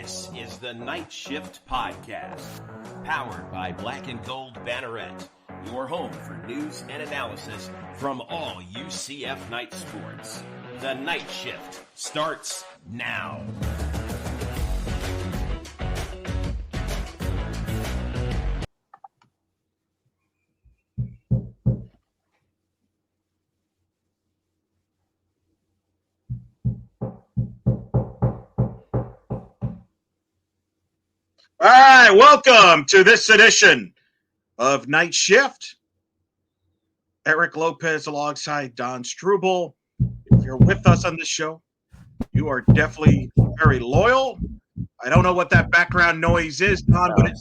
This is the Night Shift Podcast, powered by Black and Gold Banneret, your home for news and analysis from all UCF night sports. The Night Shift starts now. All right, welcome to this edition of Night Shift. Eric Lopez alongside Don Strouble. If you're with us on this show, you are definitely very loyal. I don't know what that background noise is, Don. But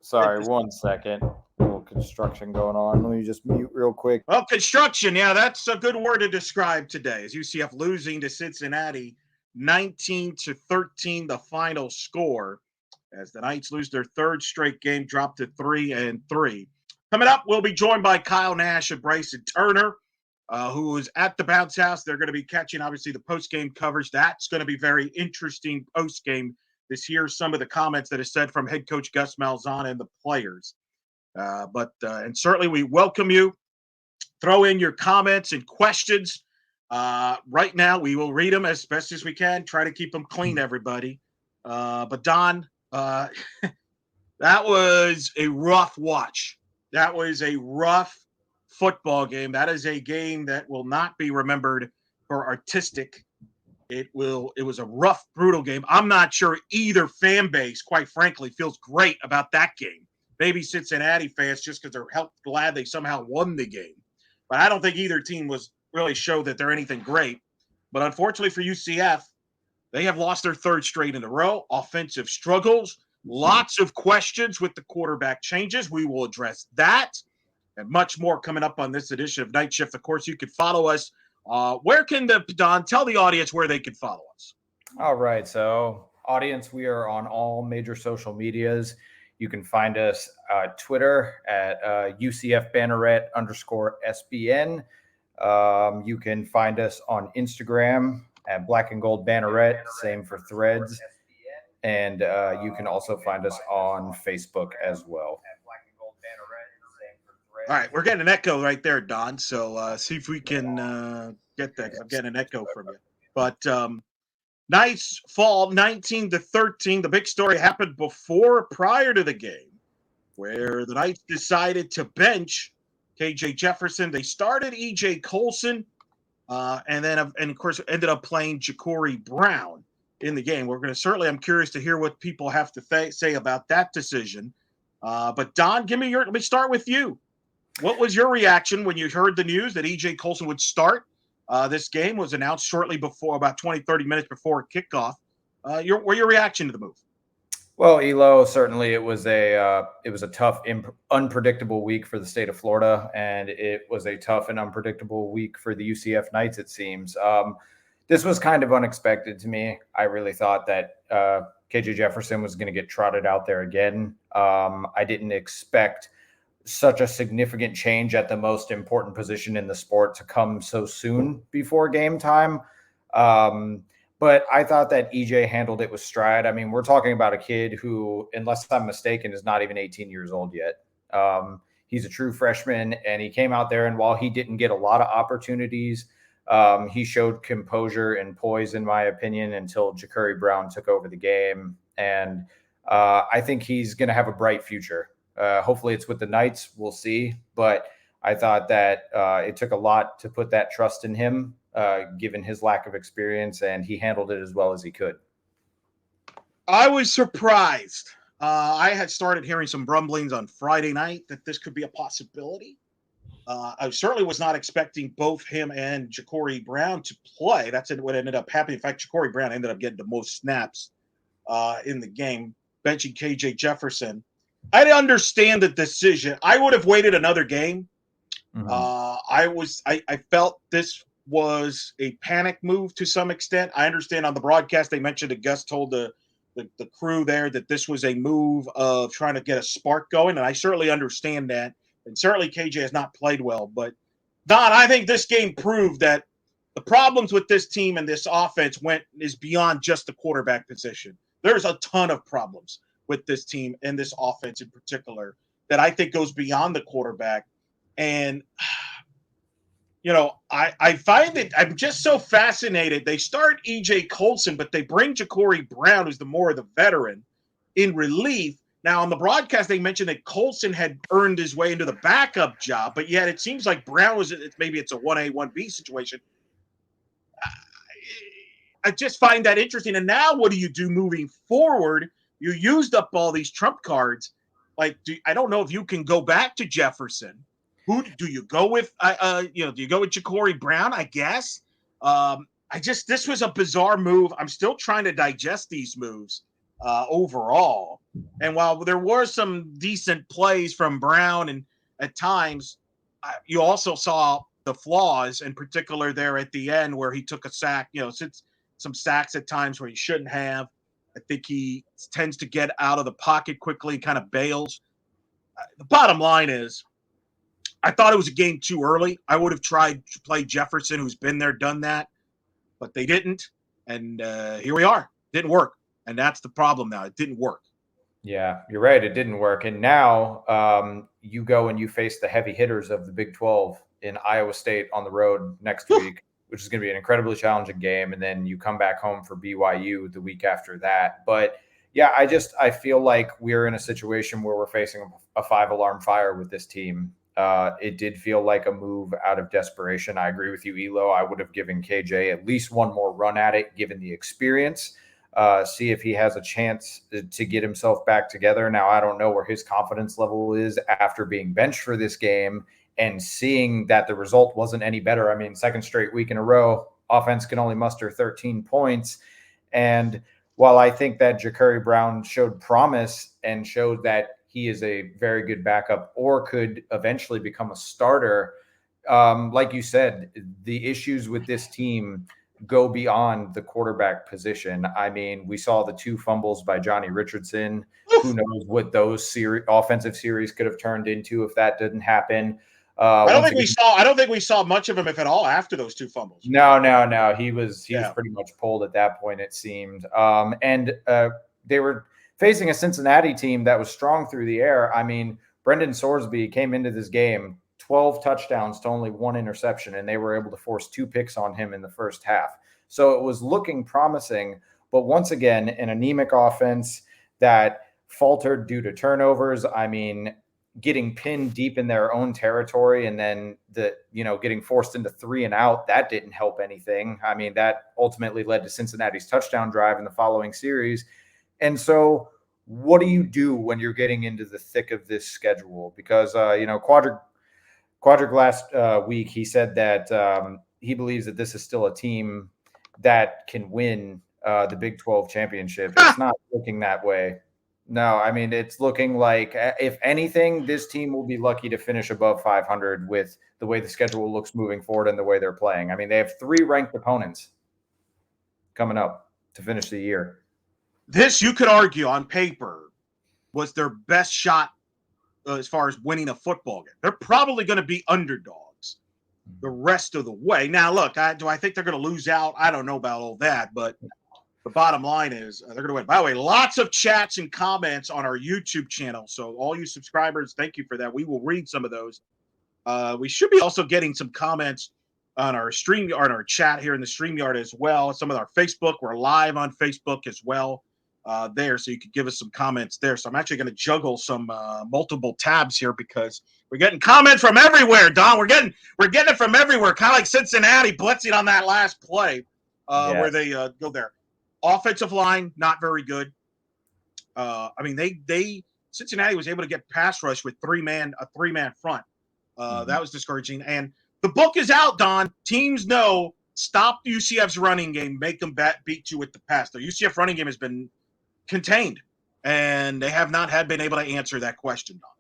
sorry, 1 second. A little construction going on. Let me just mute real quick. Well, construction, yeah, that's a good word to describe today. As UCF losing to Cincinnati, 19-13, the final score, as the Knights lose their third straight game, drop to 3-3. Coming up, we'll be joined by Kyle Nash and Bryson Turner, who is at the Bounce House. They're going to be catching, obviously, the post-game coverage. That's going to be very interesting post-game. This here's some of the comments that are said from head coach Gus Malzahn and the players. And certainly we welcome you. Throw in your comments and questions. Right now, we will read them as best as we can. Try to keep them clean, everybody. But Don, that was a rough watch. That was a rough football game. That is a game that will not be remembered for artistic. It was a rough, brutal game. I'm not sure either fan base, quite frankly, feels great about that game. Maybe Cincinnati fans just because they're glad they somehow won the game. But I don't think either team was really showed that they're anything great. But unfortunately for UCF, they have lost their third straight in a row. Offensive struggles, lots of questions with the quarterback changes. We will address that and much more coming up on this edition of Night Shift. Of course, you can follow us. Where can Don tell the audience where they can follow us? All right. So, audience, we are on all major social medias. You can find us Twitter at UCF Banneret _SBN. You can find us on Instagram at Black and Gold Banneret, same for Threads. And you can also find us on Facebook as well. All right, we're getting an echo right there, Don. So see if we can get that. I'm getting an echo from you. But Knights fall 19-13. The big story happened prior to the game, where the Knights decided to bench KJ Jefferson. They started EJ Colson, and of course ended up playing Jacurri Brown in the game. I'm curious to hear what people have to say about that decision. But Don, let me start with you. What was your reaction when you heard the news that EJ Colson would start? This game was announced shortly before, about 20-30 minutes before kickoff. Your reaction to the move? Well, Elo, certainly it was a tough, unpredictable week for the state of Florida, and it was a tough and unpredictable week for the UCF Knights, it seems. This was kind of unexpected to me. I really thought that KJ Jefferson was going to get trotted out there again. I didn't expect such a significant change at the most important position in the sport to come so soon before game time. But I thought that EJ handled it with stride. I mean, we're talking about a kid who, unless I'm mistaken, is not even 18 years old yet. He's a true freshman, and he came out there, and while he didn't get a lot of opportunities, he showed composure and poise, in my opinion, until Jacurri Brown took over the game. And I think he's going to have a bright future. Hopefully it's with the Knights. We'll see. But I thought that it took a lot to put that trust in him, given his lack of experience, and he handled it as well as he could. I was surprised. I had started hearing some rumblings on Friday night that this could be a possibility. I certainly was not expecting both him and Jacurri Brown to play. That's what ended up happening. In fact, Jacurri Brown ended up getting the most snaps in the game, benching KJ Jefferson. I understand the decision. I would have waited another game. Mm-hmm. I felt this was a panic move to some extent. I understand on the broadcast they mentioned that Gus told the crew there that this was a move of trying to get a spark going, and I certainly understand that. And certainly KJ has not played well. But, Don, I think this game proved that the problems with this team and this offense is beyond just the quarterback position. there's a ton of problems with this team and this offense in particular that I think goes beyond the quarterback. And, I find that I'm just so fascinated. They start EJ Colson, but they bring Jacurri Brown, who's the more of the veteran, in relief. Now, on the broadcast, they mentioned that Colson had earned his way into the backup job, but yet it seems like Brown maybe it's a 1A, 1B situation. I just find that interesting. And now what do you do moving forward? You used up all these trump cards. Like, I don't know if you can go back to Jefferson. Who do you go with? Do you go with Jacurri Brown? I guess. This was a bizarre move. I'm still trying to digest these moves overall. And while there were some decent plays from Brown, and at times, you also saw the flaws, in particular there at the end where he took a sack. Some sacks at times where he shouldn't have. I think he tends to get out of the pocket quickly, kind of bails. The bottom line is, I thought it was a game too early. I would have tried to play Jefferson, who's been there, done that, but they didn't. And here we are. Didn't work. And that's the problem now. It didn't work. Yeah, you're right. It didn't work. And now you go and you face the heavy hitters of the Big 12 in Iowa State on the road next week, which is going to be an incredibly challenging game. And then you come back home for BYU the week after that. But yeah, I feel like we're in a situation where we're facing a 5-alarm fire with this team. It did feel like a move out of desperation. I agree with you, Elo. I would have given KJ at least one more run at it, given the experience, see if he has a chance to get himself back together. Now, I don't know where his confidence level is after being benched for this game and seeing that the result wasn't any better. I mean, second straight week in a row, offense can only muster 13 points. And while I think that Jacurri Brown showed promise and showed that he is a very good backup or could eventually become a starter, like you said, the issues with this team go beyond the quarterback position. I mean, we saw the 2 fumbles by Johnny Richardson. Who knows what those offensive series could have turned into if that didn't happen. I don't think we saw much of him, if at all, after those 2 fumbles. No. He was pretty much pulled at that point, it seemed. And they were facing a Cincinnati team that was strong through the air. I mean, Brendan Sorsby came into this game 12 touchdowns to only 1 interception, and they were able to force 2 picks on him in the first half. So it was looking promising. But once again, an anemic offense that faltered due to turnovers. I mean, getting pinned deep in their own territory and then getting forced into 3 and out, that didn't help anything. I mean, that ultimately led to Cincinnati's touchdown drive in the following series. And so what do you do when you're getting into the thick of this schedule? Because, Quadric last week, he said that he believes that this is still a team that can win the Big 12 championship. It's not looking that way. No, I mean, it's looking like, if anything, this team will be lucky to finish above 500 with the way the schedule looks moving forward and the way they're playing. I mean, they have 3 ranked opponents coming up to finish the year. This, you could argue on paper, was their best shot as far as winning a football game. They're probably going to be underdogs the rest of the way. Now, look, do I think they're going to lose out? I don't know about all that, but the bottom line is they're going to win. By the way, lots of chats and comments on our YouTube channel. So all you subscribers, thank you for that. We will read some of those. We should be also getting some comments on our our chat here in the StreamYard as well. Some of our Facebook. We're live on Facebook as well there. So you could give us some comments there. So I'm actually going to juggle some multiple tabs here because we're getting comments from everywhere, Don. We're getting it from everywhere. Kind of like Cincinnati blitzing on that last play where they go there. Offensive line, not very good. I mean, Cincinnati was able to get pass rush with a three-man front. That was discouraging. And the book is out, Don. Teams know, stop UCF's running game, make them beat you with the pass. The UCF running game has been contained, and they have not been able to answer that question, Don.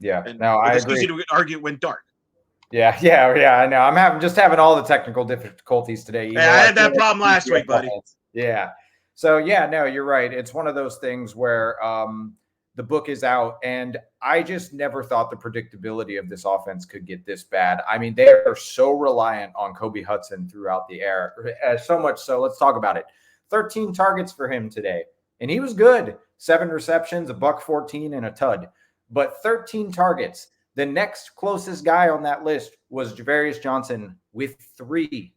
Yeah, and no, I agree. It's easy to argue it went dark. Yeah, I know. I'm having all the technical difficulties today. Yeah, I had that problem last week, buddy. Yeah. So, no, you're right. It's one of those things where the book is out, and I just never thought the predictability of this offense could get this bad. I mean, they are so reliant on Kobe Hudson throughout the air, so much so. Let's talk about it. 13 targets for him today, And he was good. 7 receptions, a $114 and a tud, but 13 targets. The next closest guy on that list was Javarius Johnson with 3.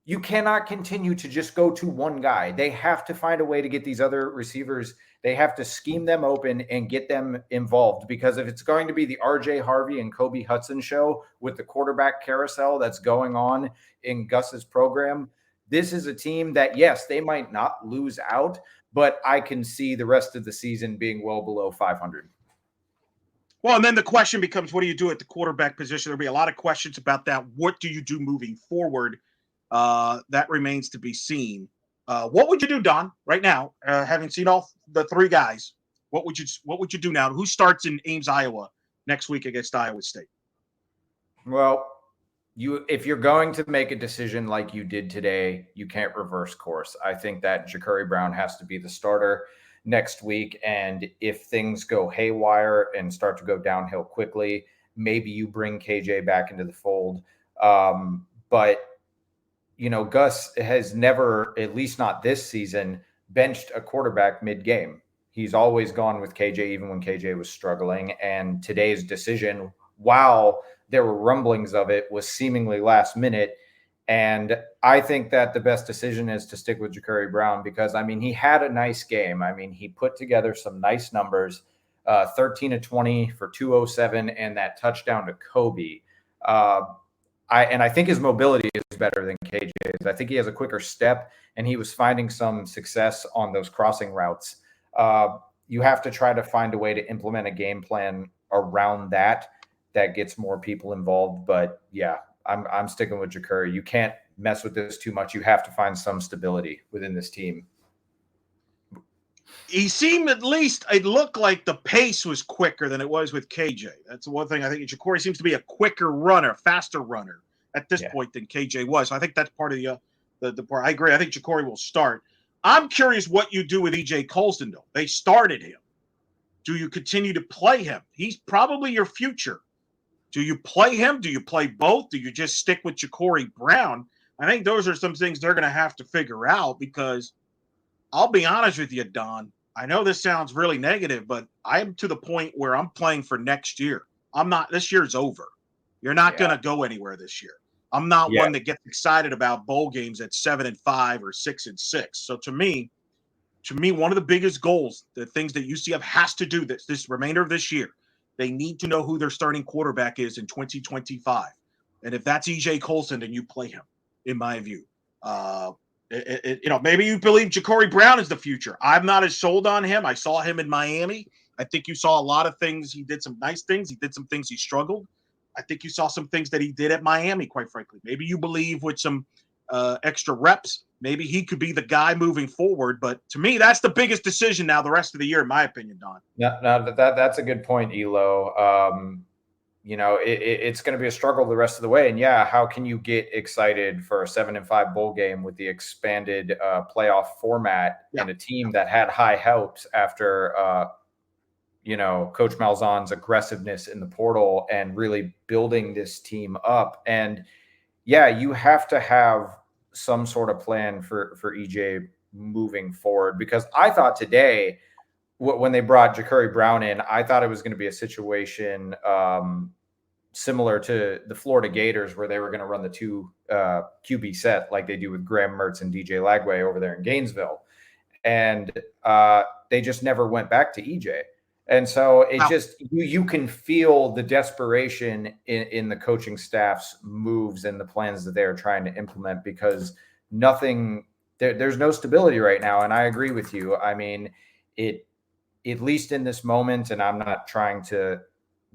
You cannot continue to just go to one guy. They have to find a way to get these other receivers. They have to scheme them open and get them involved, because if it's going to be the RJ Harvey and Kobe Hudson show with the quarterback carousel that's going on in Gus's program, this is a team that, yes, they might not lose out, but I can see the rest of the season being well below 500. Well, and then the question becomes, what do you do at the quarterback position? There'll be a lot of questions about that. What do you do moving forward? That remains to be seen. What would you do, Don, right now, having seen all the 3 guys? What would you do now? Who starts in Ames, Iowa next week against Iowa State? Well, if you're going to make a decision like you did today, you can't reverse course. I think that Jacurri Brown has to be the starter next week. And if things go haywire and start to go downhill quickly, maybe you bring KJ back into the fold. But Gus has never, at least not this season, benched a quarterback mid-game. He's always gone with KJ, even when KJ was struggling. And today's decision, while there were rumblings of it, was seemingly last minute. And I think that the best decision is to stick with Jacurri Brown, because, he had a nice game. He put together some nice numbers, 13 of 20 for 207 and that touchdown to Kobe. I think his mobility is better than KJ's. I think he has a quicker step, and he was finding some success on those crossing routes. You have to try to find a way to implement a game plan around that gets more people involved. But yeah, I'm sticking with Jacurri. You can't mess with this too much. You have to find some stability within this team. He seemed, at least it looked like the pace was quicker than it was with KJ. That's the one thing. I think Jacurri seems to be a quicker runner, faster runner at this point than KJ was. So I think that's part of the part. I agree. I think Jacurri will start. I'm curious what you do with EJ Colson, though. They started him. Do you continue to play him? He's probably your future. Do you play him? Do you play both? Do you just stick with Jacurri Brown? I think those are some things they're going to have to figure out, because I'll be honest with you, Don. I know this sounds really negative, but I'm to the point where I'm playing for next year. This year's over. You're not going to go anywhere this year. I'm not one that gets excited about bowl games at 7-5 or 6-6. So to me, one of the biggest goals, the things that UCF has to do this remainder of this year, they need to know who their starting quarterback is in 2025. And if that's EJ Colson, then you play him, in my view. Maybe you believe Jacurri Brown is the future. I'm not as sold on him. I saw him in Miami. I think you saw a lot of things. He did some nice things. He did some things he struggled. I think you saw some things that he did at Miami, quite frankly. Maybe you believe with some extra reps, maybe he could be the guy moving forward. But to me, that's the biggest decision now the rest of the year, in my opinion, Don. Yeah, that's a good point, Elo. It's going to be a struggle the rest of the way. And how can you get excited for a 7-5 bowl game with the expanded playoff format and a team that had high hopes after, Coach Malzahn's aggressiveness in the portal and really building this team up? And you have to have some sort of plan for EJ moving forward, because I thought today, when they brought Jacurri Brown in, I thought it was going to be a situation similar to the Florida Gators, where they were going to run the 2 QB set like they do with Graham Mertz and DJ Lagway over there in Gainesville. And they just never went back to EJ. And so you can feel the desperation in the coaching staff's moves and the plans that they're trying to implement, because there's no stability right now. And I agree with you. At least in this moment, and I'm not trying to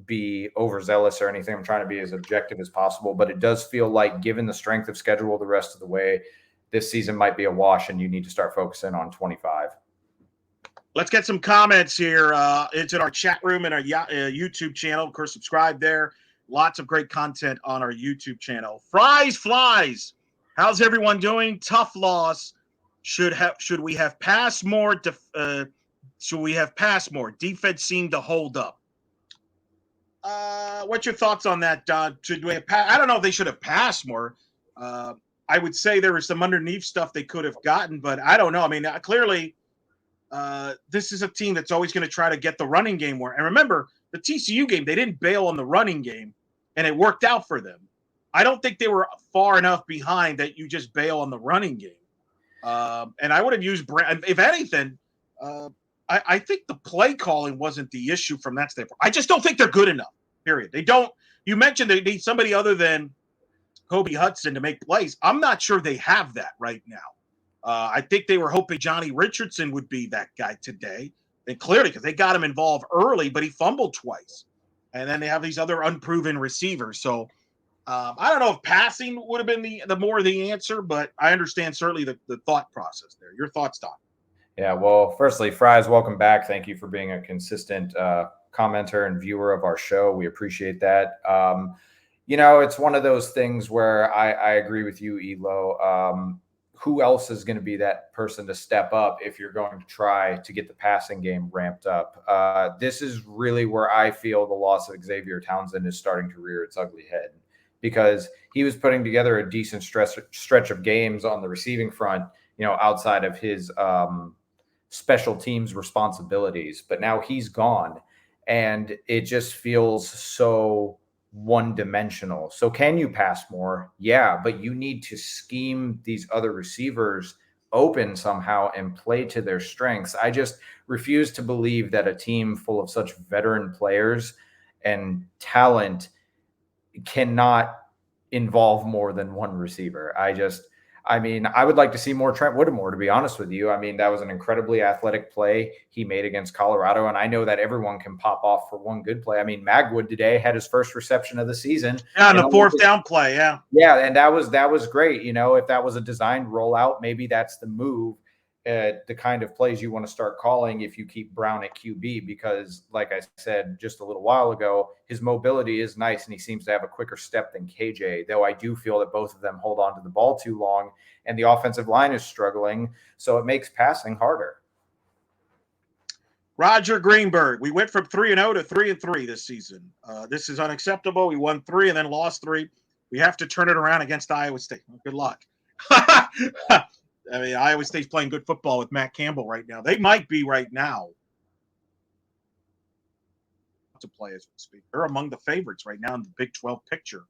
be overzealous or anything, I'm trying to be as objective as possible, but it does feel like, given the strength of schedule the rest of the way, this season might be a wash and you need to start focusing on 25. Let's get some comments here. It's in our chat room and our YouTube channel. Of course, subscribe there. Lots of great content on our YouTube channel. Flies. How's everyone doing? Tough loss. Should we have passed more? Should we have passed more? Defense seemed to hold up. What's your thoughts on that, Don? Should we have I don't know if they should have passed more. I would say there was some underneath stuff they could have gotten, but I don't know. Clearly this is a team that's always going to try to get the running game more. And remember, the TCU game, they didn't bail on the running game, and it worked out for them. I don't think they were far enough behind that you just bail on the running game. And I would have used, if anything, I think the play calling wasn't the issue from that standpoint. I just don't think they're good enough, period. They don't – you mentioned they need somebody other than Kobe Hudson to make plays. I'm not sure they have that right now. I think they were hoping Johnny Richardson would be that guy today. And clearly, because they got him involved early, but he fumbled twice. And then they have these other unproven receivers. So I don't know if passing would have been the answer, but I understand certainly the thought process there. Your thoughts, Don? Yeah, well, firstly, Fries, welcome back. Thank you for being a consistent commenter and viewer of our show. We appreciate that. It's one of those things where I agree with you, Elo. Who else is going to be that person to step up if you're going to try to get the passing game ramped up? This is really where I feel the loss of Xavier Townsend is starting to rear its ugly head, because he was putting together a decent stretch of games on the receiving front, outside of his special teams responsibilities. But now he's gone, and it just feels so one-dimensional. So can you pass more? Yeah, but you need to scheme these other receivers open somehow and play to their strengths. I just refuse to believe that a team full of such veteran players and talent cannot involve more than one receiver. I would like to see more Trent Whittemore, to be honest with you. I mean, that was an incredibly athletic play he made against Colorado, and I know that everyone can pop off for one good play. I mean, Magwood today had his first reception of the season. Yeah, and the fourth down play, yeah. Yeah, and that was great. If that was a designed rollout, maybe that's the move, the kind of plays you want to start calling if you keep Brown at QB, because like I said just a little while ago, his mobility is nice and he seems to have a quicker step than KJ, though I do feel that both of them hold on to the ball too long and the offensive line is struggling, so it makes passing harder. Roger Greenberg, we went from 3-0 to 3-3 this season. This is unacceptable. We won 3 and then lost 3. We have to turn it around against Iowa State. Well, good luck. I mean, Iowa State's playing good football with Matt Campbell right now. They might be right now to play as we speak. They're among the favorites right now in the Big 12 picture.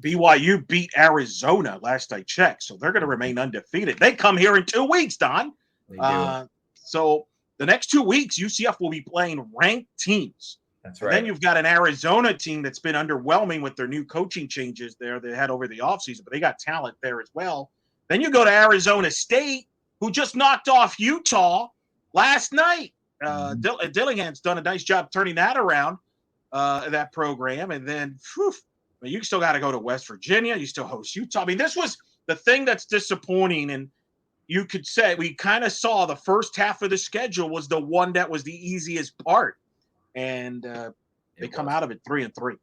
BYU beat Arizona last I checked, so they're going to remain undefeated. They come here in 2 weeks, Don. They do. So the next 2 weeks, UCF will be playing ranked teams. That's right. And then you've got an Arizona team that's been underwhelming with their new coaching changes there they had over the offseason, but they got talent there as well. Then you go to Arizona State, who just knocked off Utah last night. Dillingham's done a nice job turning that around, that program. And then you still got to go to West Virginia. You still host Utah. I mean, this was the thing that's disappointing. And you could say we kind of saw the first half of the schedule was the one that was the easiest part. And they come out of it 3-3.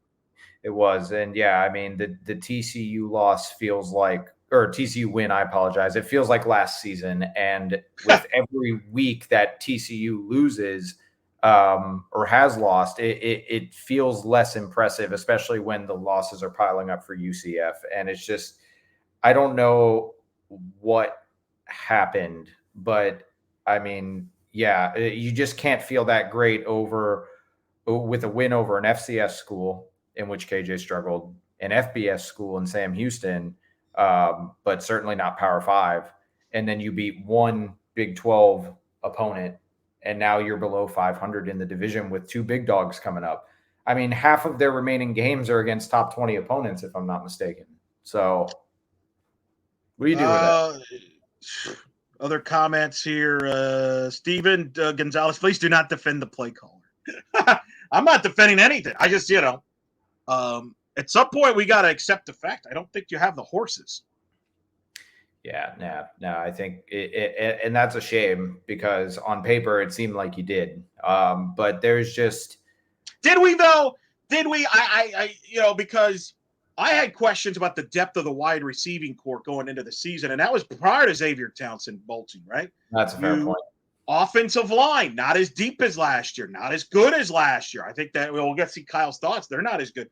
It was. And, yeah, I mean, the TCU loss feels like – or TCU win, I apologize. It feels like last season. And with every week that TCU loses or has lost, it feels less impressive, especially when the losses are piling up for UCF. And it's just, I don't know what happened, but I mean, yeah, you just can't feel that great with a win over an FCS school in which KJ struggled, an FBS school in Sam Houston, but certainly not Power 5. And then you beat one Big 12 opponent, and now you're below 500 in the division with 2 big dogs coming up. I mean, half of their remaining games are against top 20 opponents, if I'm not mistaken. So what do you do with it? Other comments here. Steven Gonzalez, please do not defend the play caller. I'm not defending anything. I just, at some point, we got to accept the fact. I don't think you have the horses. Yeah, no, I think and that's a shame because on paper it seemed like you did. But there's just. Did we though? Did we? Because I had questions about the depth of the wide receiving corps going into the season, and that was prior to Xavier Townsend bolting, right? That's a fair point. Offensive line, not as deep as last year, not as good as last year. I think that we'll get to see Kyle's thoughts. They're not as good.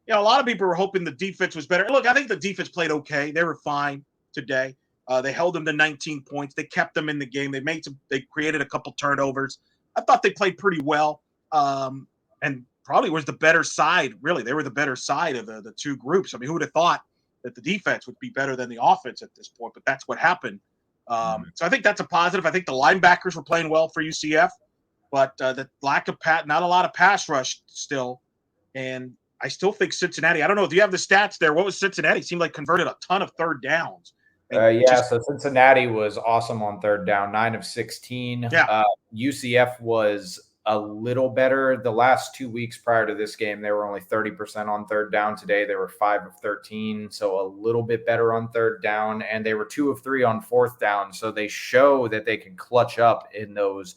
A lot of people were hoping the defense was better. Look, I think the defense played okay. They were fine today. They held them to 19 points. They kept them in the game. They created a couple turnovers. I thought they played pretty well, and probably was the better side. Really, they were the better side of the two groups. I mean, who would have thought that the defense would be better than the offense at this point? But that's what happened. So I think that's a positive. I think the linebackers were playing well for UCF, but the lack of not a lot of pass rush still. And I still think Cincinnati, I don't know, do you have the stats there? What was Cincinnati? It seemed like converted a ton of third downs. So Cincinnati was awesome on third down, 9 of 16. Yeah. UCF was a little better. The last 2 weeks prior to this game, they were only 30% on third down. Today, they were 5 of 13, so a little bit better on third down. And they were 2 of 3 on fourth down, so they show that they can clutch up in those,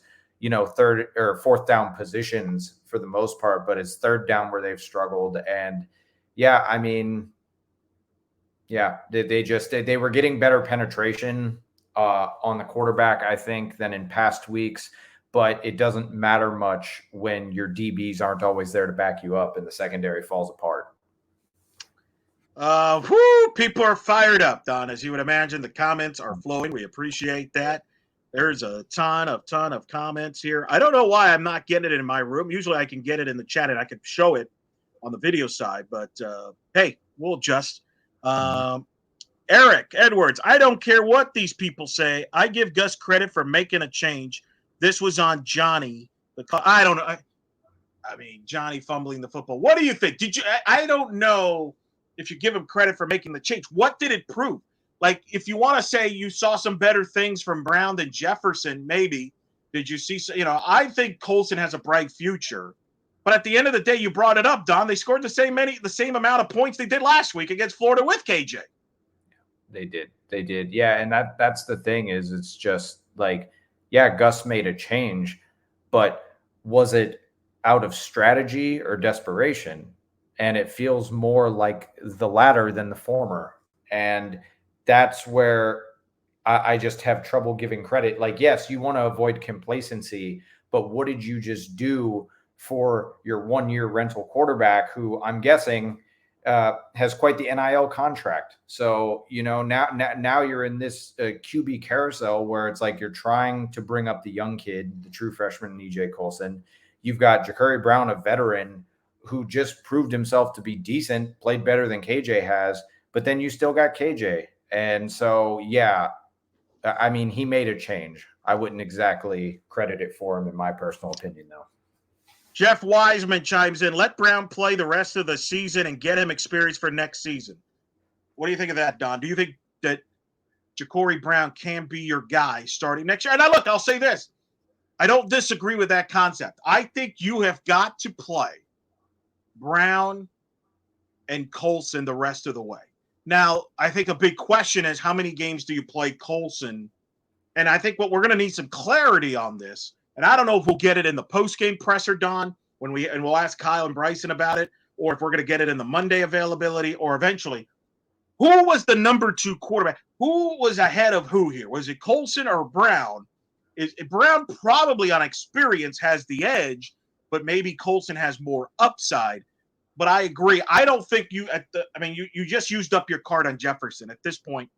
third or fourth down positions for the most part. But it's third down where they've struggled. And yeah, I mean, yeah, they were getting better penetration on the quarterback, I think, than in past weeks. But it doesn't matter much when your DBs aren't always there to back you up and the secondary falls apart. People are fired up, Don. As you would imagine, the comments are flowing. We appreciate that. There's a ton of comments here. I don't know why I'm not getting it in my room. Usually I can get it in the chat and I can show it on the video side. But, hey, we'll adjust. Eric Edwards, I don't care what these people say. I give Gus credit for making a change. This was on Johnny. I don't know. I mean, Johnny fumbling the football. What do you think? I don't know if you give him credit for making the change. What did it prove? Like, if you want to say you saw some better things from Brown than Jefferson, maybe. Did you see? I think Colson has a bright future. But at the end of the day, you brought it up, Don. They scored the same amount of points they did last week against Florida with KJ. They did. Yeah, and that's the thing is it's just like, yeah, Gus made a change, but was it out of strategy or desperation? And it feels more like the latter than the former. And that's where I just have trouble giving credit. Like, yes, you want to avoid complacency, but what did you just do for your 1-year rental quarterback who I'm guessing has quite the NIL contract? So, now you're in this QB carousel where it's like you're trying to bring up the young kid, the true freshman, EJ Colson. You've got Jacurri Brown, a veteran who just proved himself to be decent, played better than KJ has, but then you still got KJ. And so, yeah, I mean, he made a change. I wouldn't exactly credit it for him in my personal opinion, though. Jeff Wiseman chimes in. Let Brown play the rest of the season and get him experience for next season. What do you think of that, Don? Do you think that Jacurri Brown can be your guy starting next year? And I'll say this. I don't disagree with that concept. I think you have got to play Brown and Colson the rest of the way. Now, I think a big question is how many games do you play Colson? And I think we're going to need some clarity on this. And I don't know if we'll get it in the post-game presser, Don, and we'll ask Kyle and Bryson about it, or if we're going to get it in the Monday availability, or eventually. Who was the number 2 quarterback? Who was ahead of who here? Was it Colson or Brown? Brown probably on experience has the edge, but maybe Colson has more upside. But I agree. I don't think you just used up your card on Jefferson. At this point,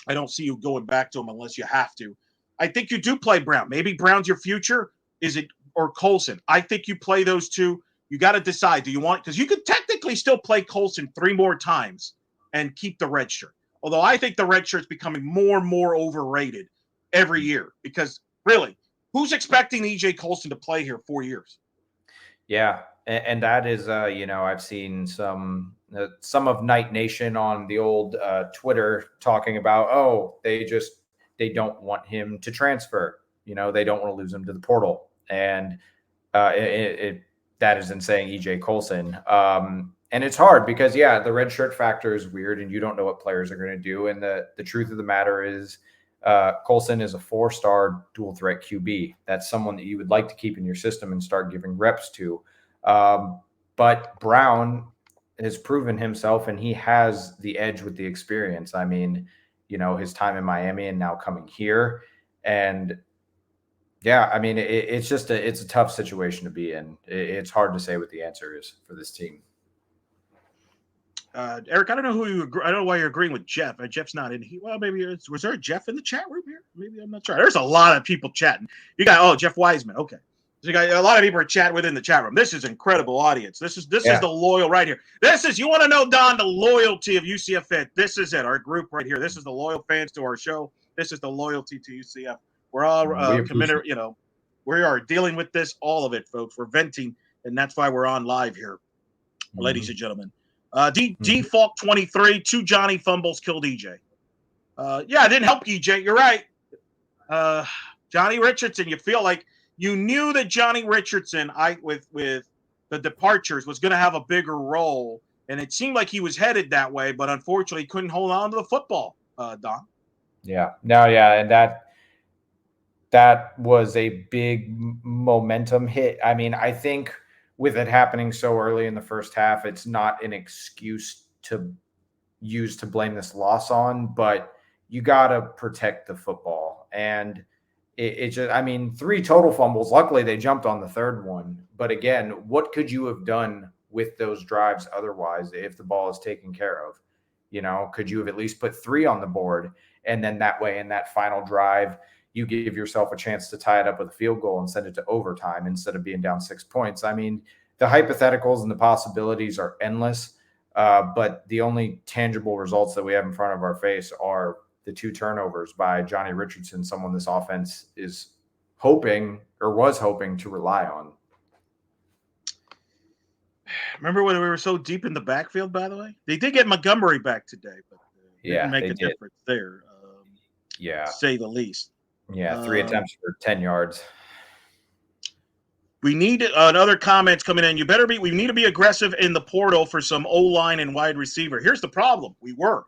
I don't see you going back to him unless you have to. I think you do play Brown. Maybe Brown's your future. Is it or Colson? I think you play those two. You got to decide. Do you want, because you could technically still play Colson 3 more times and keep the red shirt. Although I think the red shirt's becoming more and more overrated every year because really, who's expecting EJ Colson to play here 4 years? Yeah. And that is, I've seen some of Knight Nation on the old Twitter talking about, they don't want him to transfer. They don't want to lose him to the portal. And that isn't saying EJ Colson. And it's hard because, the red shirt factor is weird and you don't know what players are going to do. And the truth of the matter is Colson is a 4-star dual threat QB. That's someone that you would like to keep in your system and start giving reps to. But Brown has proven himself and he has the edge with the experience. I mean, his time in Miami and now coming here. And it's a tough situation to be in. It's hard to say what the answer is for this team. Eric, I don't know who you agree. I don't know why you're agreeing with Jeff. Jeff's not in here. Well, maybe was there a Jeff in the chat room here? Maybe I'm not sure. There's a lot of people chatting. You got Jeff Wiseman. Okay, so you got a lot of people are chatting within the chat room. This is incredible audience. This is the loyal right here. This is you want to know, Don, the loyalty of UCF fan. This is it. Our group right here. This is the loyal fans to our show. This is the loyalty to UCF. We're all committed. We are dealing with this, all of it, folks. We're venting, and that's why we're on live here, ladies and gentlemen. Default 23, 2 Johnny fumbles killed EJ. It didn't help EJ. You're right. Johnny Richardson, you feel like you knew that Johnny Richardson, with the departures, was going to have a bigger role, and it seemed like he was headed that way, but unfortunately couldn't hold on to the football, Don. Yeah. No, yeah, and that was a big momentum hit. I mean, I think with it happening so early in the first half, it's not an excuse to use to blame this loss on, but you got to protect the football. And it just, I mean, 3 total fumbles. Luckily, they jumped on the third one. But again, what could you have done with those drives otherwise if the ball is taken care of? Could you have at least put 3 on the board? And then that way, in that final drive, you give yourself a chance to tie it up with a field goal and send it to overtime instead of being down 6 points. I mean, the hypotheticals and the possibilities are endless, but the only tangible results that we have in front of our face are the 2 turnovers by Johnny Richardson, someone this offense is was hoping to rely on. Remember when we were so deep in the backfield, by the way? They did get Montgomery back today, but didn't make a difference there, to say the least. Yeah, 3 attempts for 10 yards. We need other comments coming in. We need to be aggressive in the portal for some O-line and wide receiver. Here's the problem. We were.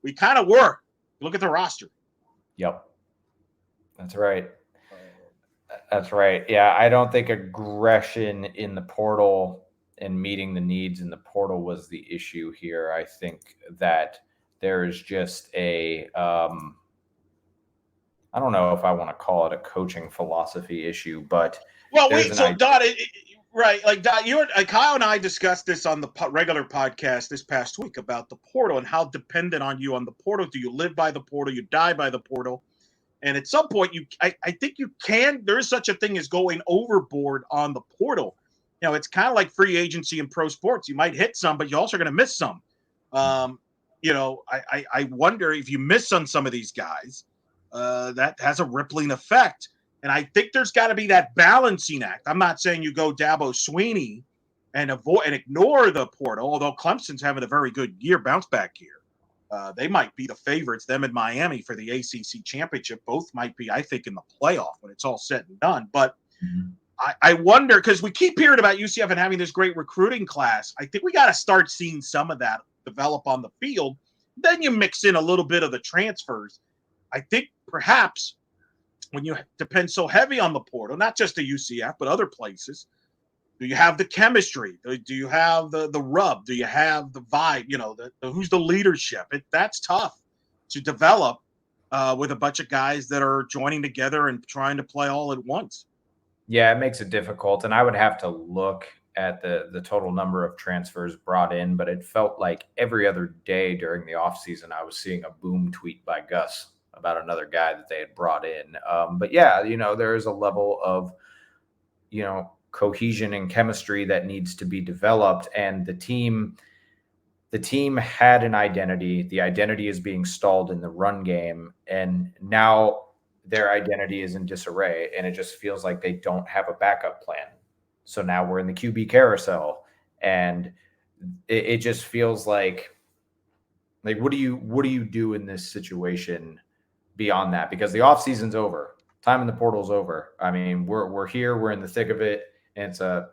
We kind of were. Look at the roster. Yep. That's right. That's right. Yeah, I don't think aggression in the portal and meeting the needs in the portal was the issue here. I think that there is just a I don't know if I want to call it a coaching philosophy issue, but Don, right? Like Don, Kyle and I discussed this on the regular podcast this past week about the portal and how dependent on you on the portal. Do you live by the portal? You die by the portal? And at some point, I think you can. There is such a thing as going overboard on the portal. It's kind of like free agency in pro sports. You might hit some, but you're also going to miss some. I wonder if you miss on some of these guys. That has a rippling effect. And I think there's got to be that balancing act. I'm not saying you go Dabo Sweeney and ignore the portal, although Clemson's having a very good bounce back year. They might be the favorites, them in Miami, for the ACC championship. Both might be, I think, in the playoff when it's all said and done. But I wonder, because we keep hearing about UCF and having this great recruiting class. I think we got to start seeing some of that develop on the field. Then you mix in a little bit of the transfers. I think perhaps when you depend so heavy on the portal, not just the UCF, but other places, do you have the chemistry? Do you have the rub? Do you have the vibe? Who's the leadership? That's tough to develop with a bunch of guys that are joining together and trying to play all at once. Yeah, it makes it difficult. And I would have to look at the total number of transfers brought in, but it felt like every other day during the offseason, I was seeing a boom tweet by Gus about another guy that they had brought in. But yeah, there is a level of, cohesion and chemistry that needs to be developed. And the team had an identity. The identity is being stalled in the run game. And now their identity is in disarray. And it just feels like they don't have a backup plan. So now we're in the QB carousel. And it just feels like what do you do in this situation beyond that? Because the offseason's over. Time in the portal's over. I mean, we're here, we're in the thick of it, and it's a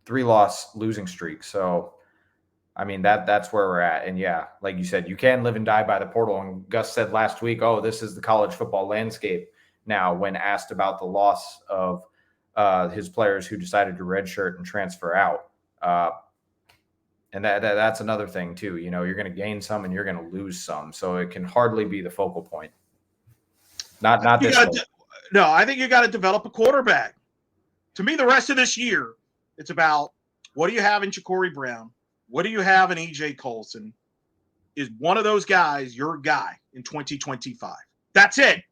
3-loss losing streak. So, I mean, that's where we're at. And yeah, like you said, you can live and die by the portal. And Gus said last week, this is the college football landscape now, when asked about the loss of his players who decided to redshirt and transfer out. And that's another thing too. You're going to gain some and you're going to lose some. So it can hardly be the focal point. Not this. No, I think you got to develop a quarterback. To me, the rest of this year, it's about What do you have in Jacurri Brown? What do you have in EJ Colson? Is one of those guys your guy in 2025? That's it.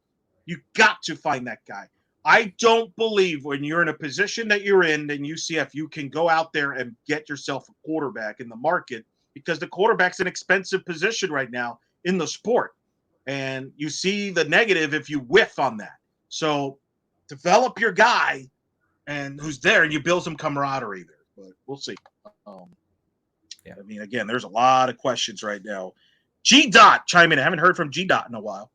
You got to find that guy. I don't believe when you're in a position that you're in UCF, you can go out there and get yourself a quarterback in the market because the quarterback's an expensive position right now in the sport. And you see the negative if you whiff on that. So develop your guy and who's there, and you build some camaraderie there. But we'll see. I mean, again, there's a lot of questions right now. G. Dot chime in. I haven't heard from G. Dot in a while.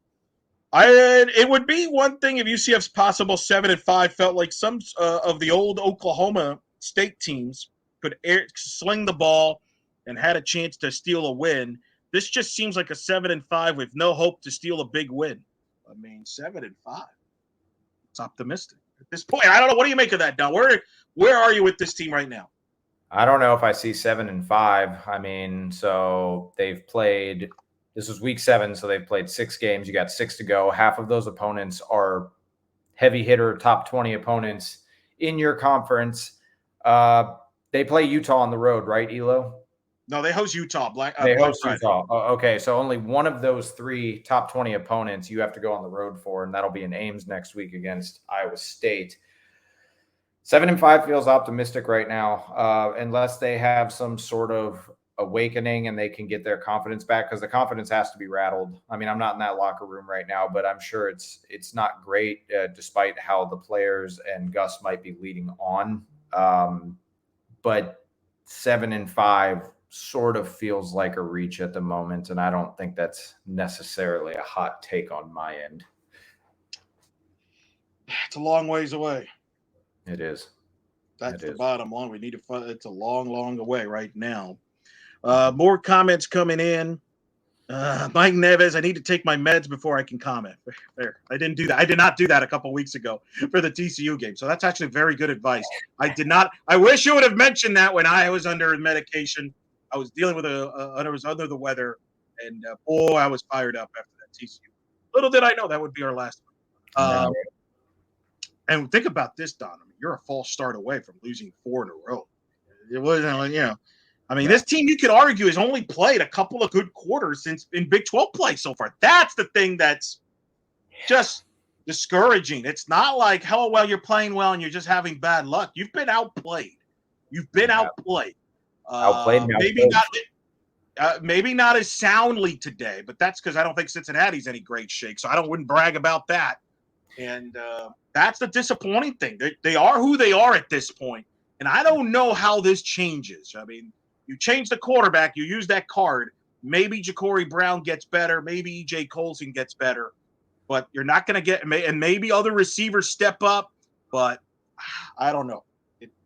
It would be one thing if UCF's possible 7-5 felt like some of the old Oklahoma State teams could sling the ball and had a chance to steal a win. This just seems like a 7-5 with no hope to steal a big win. I mean, 7-5. It's optimistic at this point. I don't know. What do you make of that, Don? Where are you with this team right now? I don't know if I see 7-5. I mean, so they've played. This was week 7, so they've played 6 games. You got 6 to go. Half of those opponents are heavy hitter, top 20 opponents in your conference. They play Utah on the road, right, Elo? No, they host Utah. They host Utah. Okay, so only one of those 3 top 20 opponents you have to go on the road for, and that'll be in Ames next week against Iowa State. 7-5 feels optimistic right now, unless they have some sort of awakening and they can get their confidence back, because the confidence has to be rattled. I mean, I'm not in that locker room right now, but I'm sure it's not great, despite how the players and Gus might be leading on. But 7-5 sort of feels like a reach at the moment, and I don't think that's necessarily a hot take on my end. It's a long ways away. It is. That's the bottom line. We need to find. It's a long, long away right now. More comments coming in. Mike Neves, I need to take my meds before I can comment. There, I didn't do that. I did not do that a couple weeks ago for the TCU game. So that's actually very good advice. I did not. I wish you would have mentioned that when I was under medication. I was dealing with I was under the weather, and boy, I was fired up after that TCU. Little did I know that would be our last one. And think about this, Don. I mean, you're a false start away from losing 4 in a row. It wasn't like, I mean, this team, you could argue, has only played a couple of good quarters since in Big 12 play so far. That's the thing that's just discouraging. It's not like, oh, well, you're playing well and you're just having bad luck. You've been outplayed. Outplayed. Maybe not as soundly today, but that's because I don't think Cincinnati's any great shake. So wouldn't brag about that. And that's the disappointing thing. They are who they are at this point. And I don't know how this changes. I mean, you change the quarterback, you use that card. Maybe Jacurri Brown gets better. Maybe EJ Colson gets better. But you're not going to get – and maybe other receivers step up. But I don't know.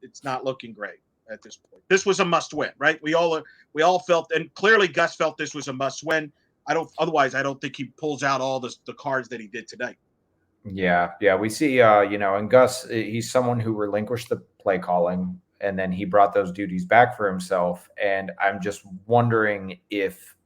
It's not looking great at this point. This was a must-win, right? We all felt – and clearly Gus felt this was a must-win. Otherwise, I don't think he pulls out all the cards that he did tonight. Yeah. We see, and Gus, he's someone who relinquished the play calling, and then he brought those duties back for himself. And I'm just wondering if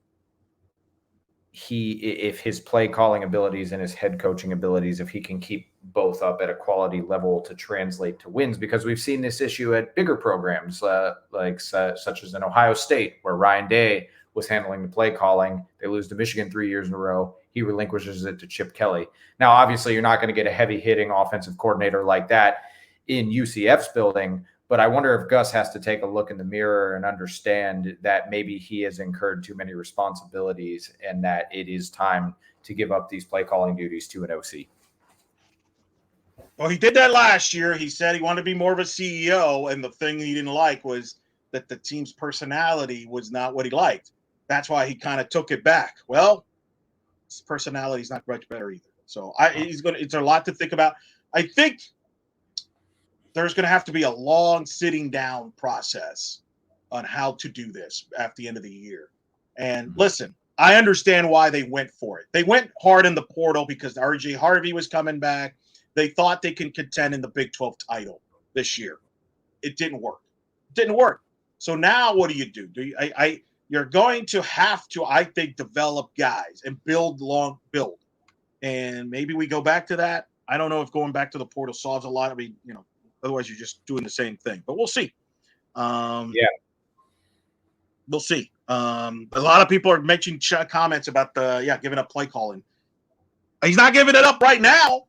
his play calling abilities and his head coaching abilities, if he can keep both up at a quality level to translate to wins, because we've seen this issue at bigger programs, such as in Ohio State, where Ryan Day was handling the play calling. They lose to Michigan 3 years in a row. He relinquishes it to Chip Kelly. Now, obviously, you're not going to get a heavy-hitting offensive coordinator like that in UCF's building, but I wonder if Gus has to take a look in the mirror and understand that maybe he has incurred too many responsibilities and that it is time to give up these play-calling duties to an OC. Well, he did that last year. He said he wanted to be more of a CEO, and the thing he didn't like was that the team's personality was not what he liked. That's why he kind of took it back. Well, his personality is not much better either. So it's a lot to think about. I think there's going to have to be a long sitting down process on how to do this at the end of the year. And listen, I understand why they went for it. They went hard in the portal because RJ Harvey was coming back. They thought they can contend in the Big 12 title this year. It didn't work. So now what do? You're going to have to, I think, develop guys and build. And maybe we go back to that. I don't know if going back to the portal solves a lot. I mean, otherwise you're just doing the same thing. But we'll see. Yeah. We'll see. A lot of people are making comments about giving up play calling. He's not giving it up right now.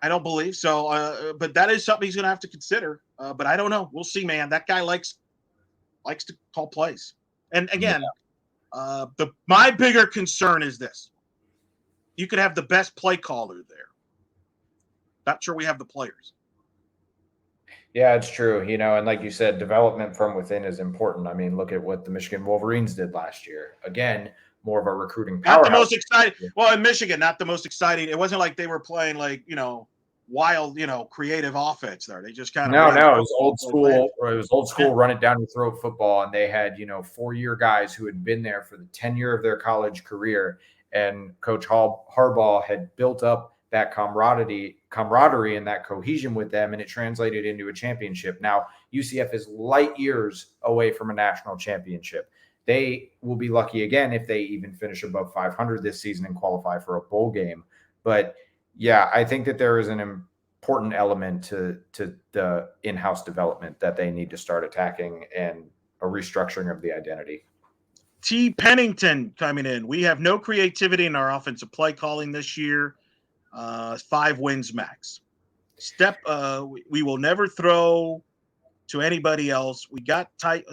I don't believe so. But that is something he's going to have to consider. But I don't know. We'll see, man. That guy likes to call plays. And again, my bigger concern is this. You could have the best play caller there. Not sure we have the players. Yeah, it's true. And like you said, development from within is important. I mean, look at what the Michigan Wolverines did last year. Again, more of a recruiting powerhouse. Not the most exciting. Well, in Michigan, not the most exciting. It wasn't like they were playing wild, creative offense there. They just kind of no, it was old school. It was old school, run it down your throat football, and they had 4-year guys who had been there for the tenure of their college career, and Coach Harbaugh had built up that camaraderie and that cohesion with them, and it translated into a championship. Now, UCF is light years away from a national championship. They will be lucky again if they even finish above 500 this season and qualify for a bowl game. But yeah, I think that there is an important element to the in-house development that they need to start attacking, and a restructuring of the identity. T. Pennington coming in. We have no creativity in our offensive play calling this year. 5 wins max. We will never throw to anybody else. We got tight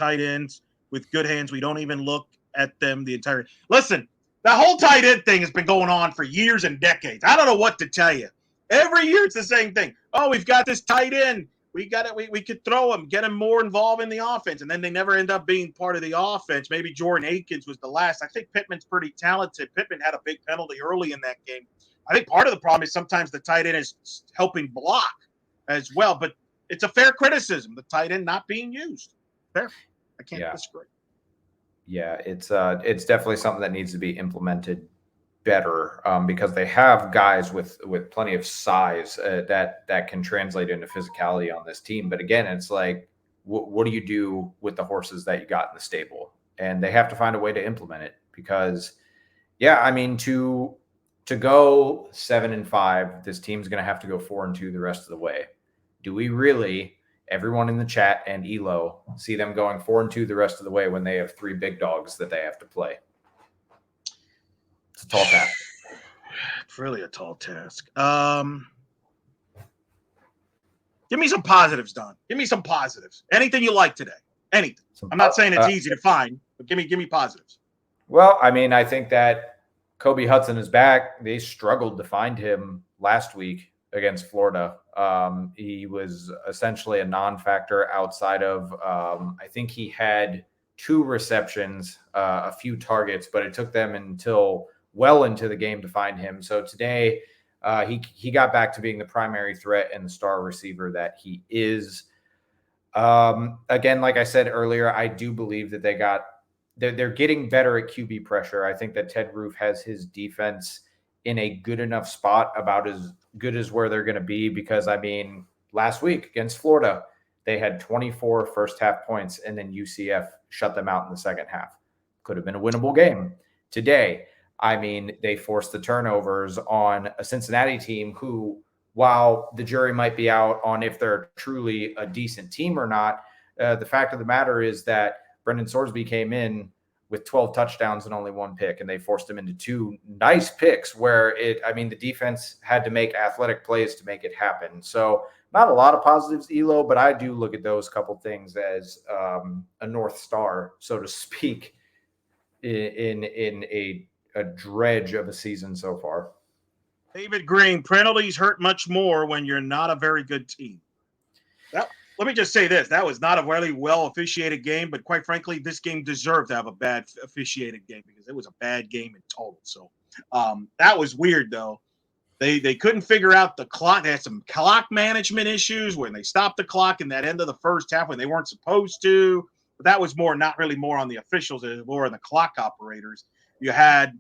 ends with good hands. We don't even look at them the entire. Listen, that whole tight end thing has been going on for years and decades. I don't know what to tell you. Every year it's the same thing. Oh, we've got this tight end. We got it. We could throw him, get him more involved in the offense, and then they never end up being part of the offense. Maybe Jordan Akins was the last. I think Pittman's pretty talented. Pittman had a big penalty early in that game. I think part of the problem is sometimes the tight end is helping block as well, but it's a fair criticism, the tight end not being used. Fair. I can't disagree. Yeah, it's definitely something that needs to be implemented better, because they have guys with plenty of size that can translate into physicality on this team. But again, it's like, what do you do with the horses that you got in the stable? And they have to find a way to implement it, because, I mean, to go 7-5, this team's going to have to go 4-2 the rest of the way. Do we really, everyone in the chat and Elo, see them going 4-2 the rest of the way when they have 3 big dogs that they have to play? It's a tall task. It's really a tall task. Give me some positives, Don. Give me some positives. Anything you like today. Anything. I'm not saying it's easy to find, but give me positives. Well, I mean, I think that Kobe Hudson is back. They struggled to find him last week against Florida. He was essentially a non-factor outside of, I think he had 2 receptions, a few targets, but it took them until well into the game to find him. So today he got back to being the primary threat and the star receiver that he is. Again, like I said earlier, I do believe that they're getting better at QB pressure. I think that Ted Roof has his defense in a good enough spot, about as good as where they're going to be, because, I mean, last week against Florida, they had 24 first half points, and then UCF shut them out in the second half. Could have been a winnable game. Today, I mean, they forced the turnovers on a Cincinnati team who, while the jury might be out on if they're truly a decent team or not, the fact of the matter is that Brendan Sorsby came in with 12 touchdowns and only 1 pick, and they forced him into 2 nice picks where the defense had to make athletic plays to make it happen. So not a lot of positives, Elo, but I do look at those couple things as a North Star, so to speak, in a dredge of a season so far. David Green, penalties hurt much more when you're not a very good team. Let me just say this. That was not a really well officiated game, but quite frankly, this game deserved to have a bad officiated game because it was a bad game in total. So that was weird, though. They couldn't figure out the clock. They had some clock management issues when they stopped the clock in that end of the first half when they weren't supposed to. But that was not really more on the officials. It was more on the clock operators. You had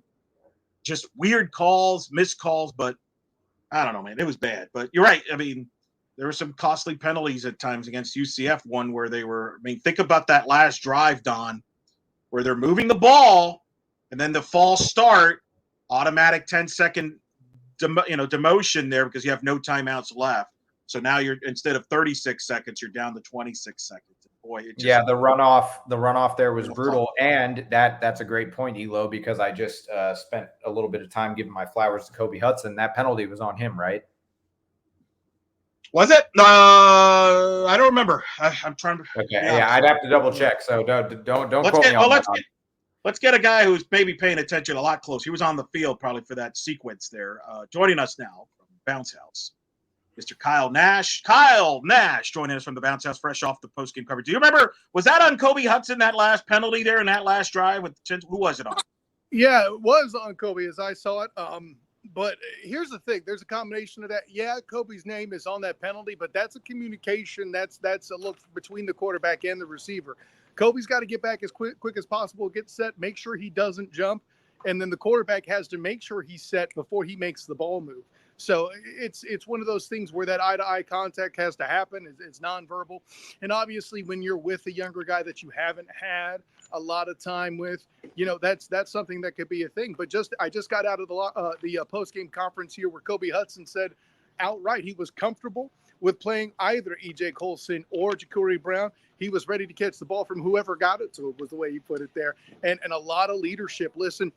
just weird calls, missed calls, but I don't know, man. It was bad. But you're right. I mean, there were some costly penalties at times against UCF, one where think about that last drive, Don, where they're moving the ball and then the false start, automatic 10-second demotion there because you have no timeouts left. So now you're, instead of 36 seconds, you're down to 26 seconds. boy, it just, yeah, the runoff there was brutal, and that's a great point, Elo, because I just spent a little bit of time giving my flowers to Kobe Hudson. That penalty was on him, right? Was it? I don't remember. I'm trying to. Okay, yeah, I'd have to double check. So don't quote me on that. Let's get a guy who's maybe paying attention a lot closer. He was on the field probably for that sequence there. Joining us now from Bounce House, Mr. Kyle Nash. Kyle Nash joining us from the Bounce House, fresh off the postgame coverage. Do you remember, was that on Kobe Hudson, that last penalty there in that last drive? Who was it on? Yeah, it was on Kobe as I saw it. But here's the thing. There's a combination of that. Yeah, Kobe's name is on that penalty, but that's a communication. That's a look between the quarterback and the receiver. Kobe's got to get back as quick as possible, get set, make sure he doesn't jump, and then the quarterback has to make sure he's set before he makes the ball move. So it's one of those things where that eye-to-eye contact has to happen. It's nonverbal. And obviously when you're with a younger guy that you haven't had a lot of time with, that's something that could be a thing. But I just got out of the post-game conference here where Kobe Hudson said outright he was comfortable with playing either E.J. Colson or Jacurri Brown. He was ready to catch the ball from whoever got it to him, was the way he put it there. And a lot of leadership. Listen,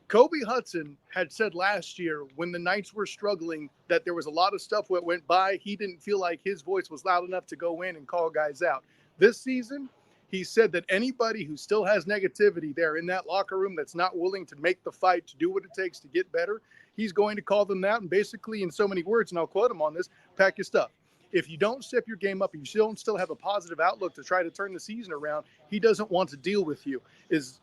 Kobe Hudson had said last year when the Knights were struggling that there was a lot of stuff that went by. He didn't feel like his voice was loud enough to go in and call guys out. This season, he said that anybody who still has negativity there in that locker room that's not willing to make the fight, to do what it takes to get better, he's going to call them out and basically, in so many words, and I'll quote him on this, pack your stuff. If you don't step your game up, if you don't still have a positive outlook to try to turn the season around, he doesn't want to deal with you, is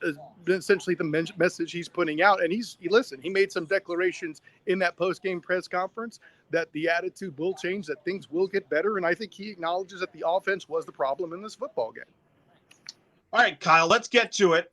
essentially the message he's putting out. And he made some declarations in that post-game press conference that the attitude will change, that things will get better. And I think he acknowledges that the offense was the problem in this football game. All right, Kyle, let's get to it.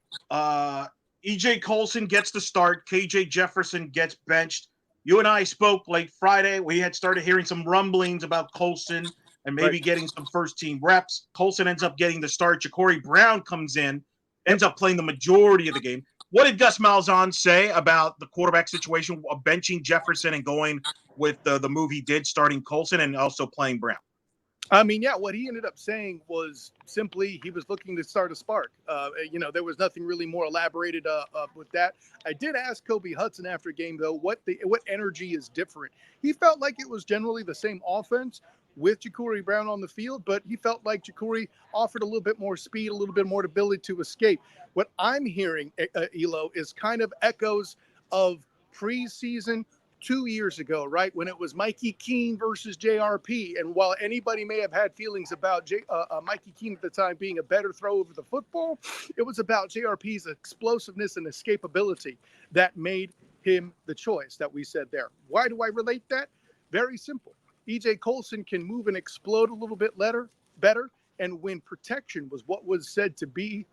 E.J. Colson gets the start. KJ Jefferson gets benched. You and I spoke late Friday. We had started hearing some rumblings about Colson and maybe getting some first-team reps. Colson ends up getting the start. Jacurri Brown comes in, ends up playing the majority of the game. What did Gus Malzahn say about the quarterback situation of benching Jefferson and going with the move he did, starting Colson and also playing Brown? I mean, yeah, what he ended up saying was simply he was looking to start a spark. There was nothing really more elaborated with that. I did ask Kobe Hudson after game, though, what energy is different. He felt like it was generally the same offense with Jacurri Brown on the field, but he felt like Jacurri offered a little bit more speed, a little bit more ability to escape. What I'm hearing, Elo, is kind of echoes of preseason 2 years ago, right, when it was Mikey Keene versus JRP. And while anybody may have had feelings about Mikey Keene at the time being a better throw over the football, it was about JRP's explosiveness and escapability that made him the choice that we said there. Why do I relate that? Very simple. E.J. Colson can move and explode a little bit better, and when protection was what was said to be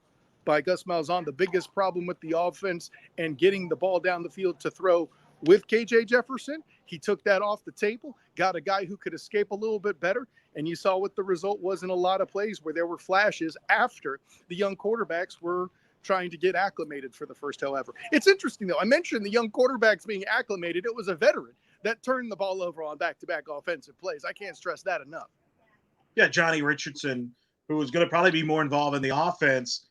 by Gus Malzahn the biggest problem with the offense and getting the ball down the field to throw with KJ Jefferson, he took that off the table, got a guy who could escape a little bit better, and you saw what the result was in a lot of plays where there were flashes after the young quarterbacks were trying to get acclimated for the first time ever. It's interesting, though. I mentioned the young quarterbacks being acclimated. It was a veteran that turned the ball over on back-to-back offensive plays. I can't stress that enough. Yeah, Johnny Richardson, who was going to probably be more involved in the offense,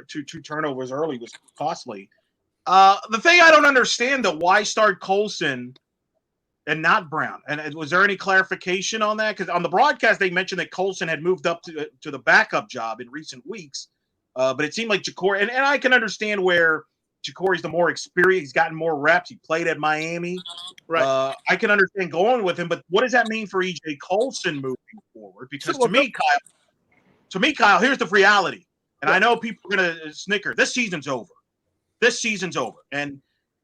two turnovers early was costly. The thing I don't understand, though, why start Colson and not Brown? And was there any clarification on that? Because on the broadcast, they mentioned that Colson had moved up to the backup job in recent weeks. But it seemed like Jacurri, and I can understand where Jacurri's the more experienced. He's gotten more reps. He played at Miami. Right. I can understand going with him, but what does that mean for E.J. Colson moving forward? Because to me, Kyle, here's the reality. And I know people are going to snicker. This season's over. And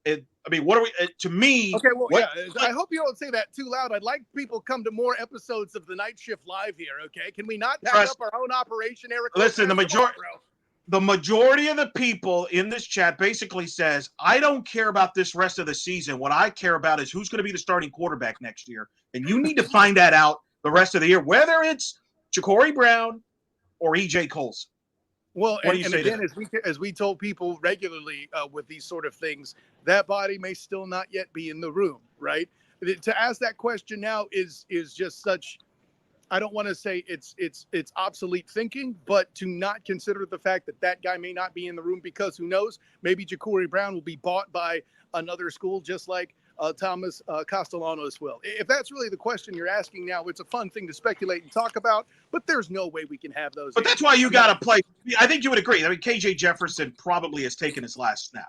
what are we? To me, okay. Well, I hope you don't say that too loud. I'd like people to come to more episodes of the Night Shift Live here. Okay, can we not pack up our own operation, Eric? Listen, the majority of the people in this chat basically says, I don't care about this rest of the season. What I care about is who's going to be the starting quarterback next year, and you need to find that out the rest of the year, whether it's Jacurri Brown or E.J. Colson. Well, and again, as we told people regularly with these sort of things, that body may still not yet be in the room, right? To ask that question now is just such I don't want to say it's obsolete thinking, but to not consider the fact that that guy may not be in the room because who knows, maybe Jacurri Brown will be bought by another school just like Thomas Castellanos will. If that's really the question you're asking now, it's a fun thing to speculate and talk about, but there's no way we can have those. But that's why you got to play. I think you would agree. I mean, KJ Jefferson probably has taken his last snap.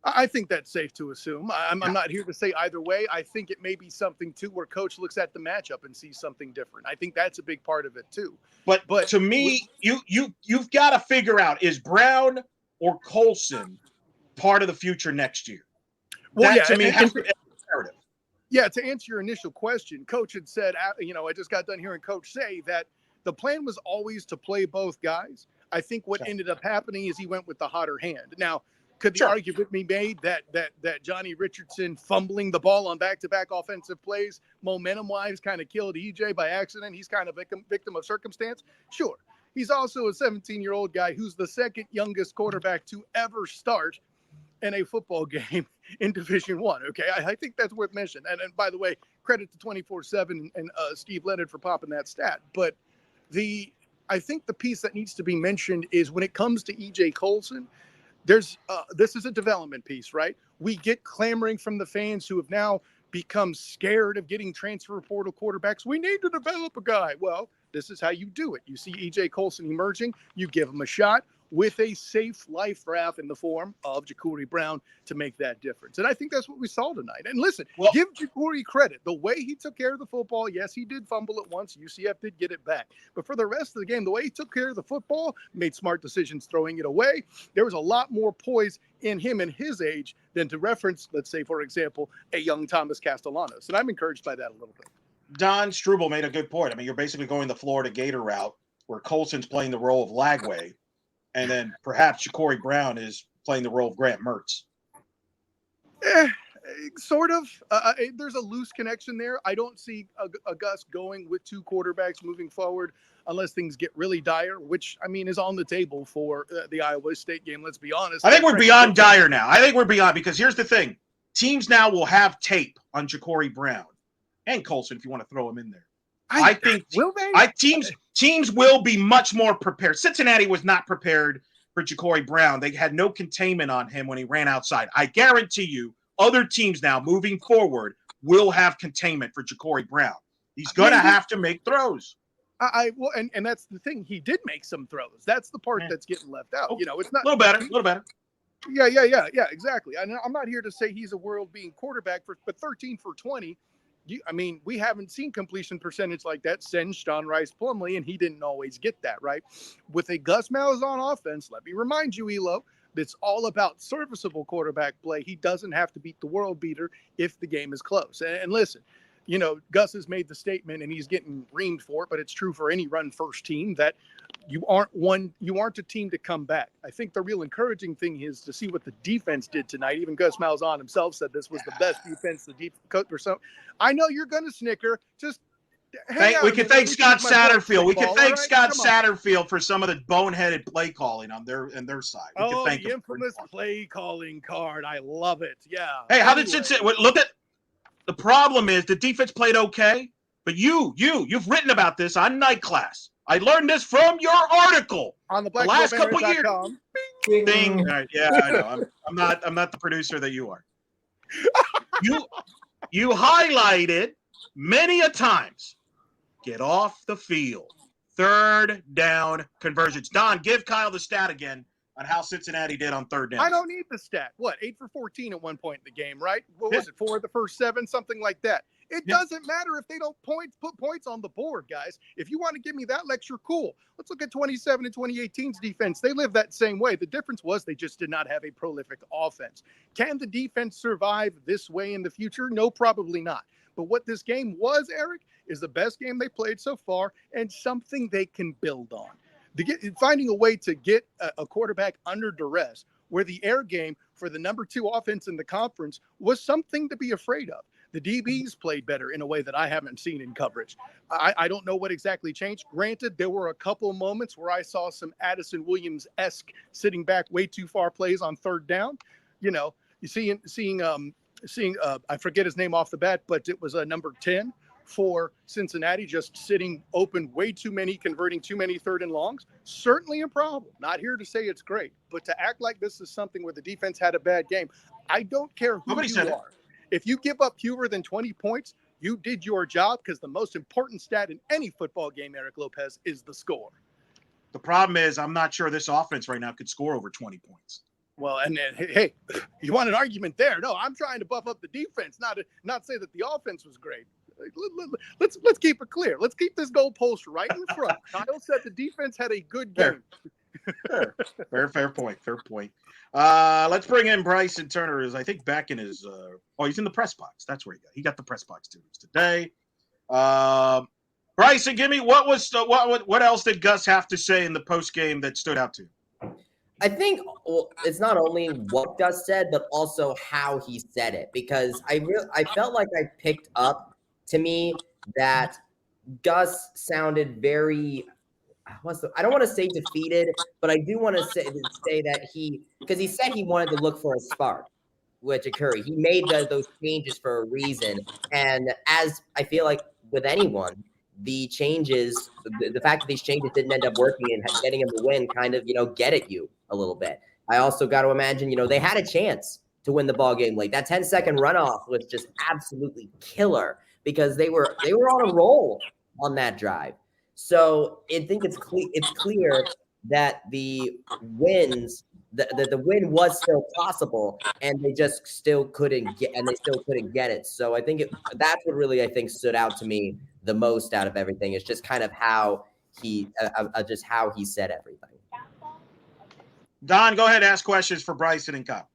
I think that's safe to assume. I'm not here to say either way. I think it may be something, too, where coach looks at the matchup and sees something different. I think that's a big part of it, too. But to me, you've got to figure out, is Brown or Colson part of the future next year? Well, that, to me, has to be imperative. Yeah, to answer your initial question, Coach had said, I just got done hearing Coach say that the plan was always to play both guys. I think what ended up happening is he went with the hotter hand. Now, could the argument be made that Johnny Richardson fumbling the ball on back-to-back offensive plays, momentum-wise, kind of killed EJ by accident? He's kind of victim of circumstance? Sure. He's also a 17-year-old guy who's the second youngest quarterback to ever start in a football game in Division I. Okay, I think that's worth mentioning. And by the way, credit to 24/7 and Steve Leonard for popping that stat. But I think the piece that needs to be mentioned is when it comes to EJ Colson, this is a development piece, right? We get clamoring from the fans who have now become scared of getting transfer portal quarterbacks. We need to develop a guy. Well, this is how you do it. You see EJ Colson emerging, you give him a shot with a safe life raft in the form of Jacurri Brown to make that difference. And I think that's what we saw tonight. And listen, give Jacurri credit. The way he took care of the football, yes, he did fumble it once. UCF did get it back. But for the rest of the game, the way he took care of the football, made smart decisions throwing it away. There was a lot more poise in him and his age than to reference, let's say, for example, a young Thomas Castellanos. And I'm encouraged by that a little bit. Don Strouble made a good point. I mean, you're basically going the Florida Gator route where Colson's playing the role of Lagway. And then perhaps Jacurri Brown is playing the role of Grant Mertz. Sort of. There's a loose connection there. I don't see a Gus going with two quarterbacks moving forward unless things get really dire, which, I mean, is on the table for the Iowa State game. Let's be honest. I think we're beyond dire now. I think we're beyond because here's the thing. Teams now will have tape on Jacurri Brown and Colson if you want to throw him in there. I think will they? Teams will be much more prepared. Cincinnati was not prepared for Jacurri Brown. They had no containment on him when he ran outside. I guarantee you, other teams now moving forward will have containment for Jacurri Brown. He's going to have to make throws. Well, and that's the thing. He did make some throws. That's the part that's getting left out. You know, it's not a little better. Yeah, exactly. I'm not here to say he's a world-beating quarterback, but 13 for 20. I mean, we haven't seen completion percentage like that since Sean Rice Plumlee, and he didn't always get that, right? With a Gus Malzahn offense, let me remind you, Elo, it's all about serviceable quarterback play. He doesn't have to beat the world beater if the game is close. And listen, you know, Gus has made the statement, and he's getting reamed for it, but it's true for any run-first team that you aren't a team to come back. I think the real encouraging thing is to see what the defense did tonight. Even Gus Malzahn himself said this was the best defense the deep coach or something. I know you're going to snicker. Just we can thank Scott Satterfield. We can thank Scott Satterfield for some of the boneheaded play calling on their side. We can thank the infamous play calling card. I love it. Yeah. Hey, how did Cincy? Look at the problem is the defense played okay, but you've written about this on Night Class. I learned this from your article on the last couple years. Bing. Ding. Right, yeah, I know. I'm not the producer that you are. You highlighted many a times. Get off the field. Third down conversions. Don, give Kyle the stat again on how Cincinnati did on third down. I don't need the stat. 8 for 14 at one point in the game, right? What was it? 4 of the first 7, something like that. It doesn't matter if they don't put points on the board, guys. If you want to give me that lecture, cool. Let's look at 27 and 2018's defense. They lived that same way. The difference was they just did not have a prolific offense. Can the defense survive this way in the future? No, probably not. But what this game was, Eric, is the best game they played so far and something they can build on. Finding a way to get a quarterback under duress where the air game for the number 2 offense in the conference was something to be afraid of. The DBs played better in a way that I haven't seen in coverage. I don't know what exactly changed. Granted, there were a couple of moments where I saw some Addison Williams-esque sitting back way too far plays on third down. You know, you seeing I forget his name off the bat, but it was a number 10 for Cincinnati, just sitting open way too many, converting too many 3rd and longs. Certainly a problem. Not here to say it's great, but to act like this is something where the defense had a bad game. I don't care who you are. If you give up fewer than 20 points, you did your job, because the most important stat in any football game, Eric Lopez, is the score. The problem is I'm not sure this offense right now could score over 20 points. Well, and hey, you want an argument there? No, I'm trying to buff up the defense, not say that the offense was great. Let's keep it clear. Let's keep this goalpost right in front. Kyle said the defense had a good game. Fair point. Let's bring in Bryson Turner. Is I think back in his he's in the press box. That's where he got the press box today. Bryson, give me what else did Gus have to say in the post game that stood out to you? I think it's not only what Gus said, but also how he said it, because I felt like I picked up, to me, that Gus sounded very, I don't want to say defeated, but I do want to say that because he said he wanted to look for a spark with Jacurri. He made those changes for a reason. And as I feel like with anyone, the changes, the fact that these changes didn't end up working and getting him the win kind of, get at you a little bit. I also got to imagine, they had a chance to win the ball game late. That 10-second runoff was just absolutely killer, because they were on a roll on that drive. So I think it's clear that the wins, the win was still possible, and they just still couldn't get it. So I think that's what really, I think, stood out to me the most out of everything, is just kind of how he said everything. Don, go ahead and ask questions for Bryson and Kyle.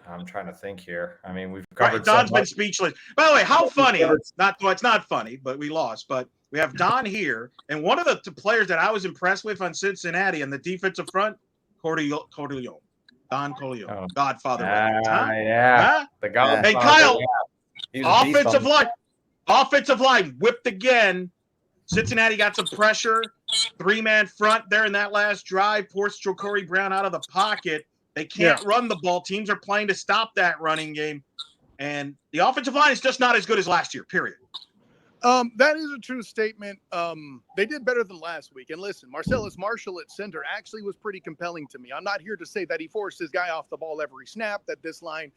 I'm trying to think here. I mean, we've covered. Don's been speechless. By the way, how funny? It's not funny, but we lost. But we have Don here, and one of the players that I was impressed with on Cincinnati and the defensive front, Corleone. Don Corleone, Godfather. Yeah. The Godfather. Hey, Kyle, offensive line whipped again. Cincinnati got some pressure. 3-man front there in that last drive. Forced Jacurri Brown out of the pocket. They can't run the ball. Teams are playing to stop that running game. And the offensive line is just not as good as last year, period. That is a true statement. They did better than last week. And listen, Marcellus Marshall at center actually was pretty compelling to me. I'm not here to say that he forced his guy off the ball every snap, that this line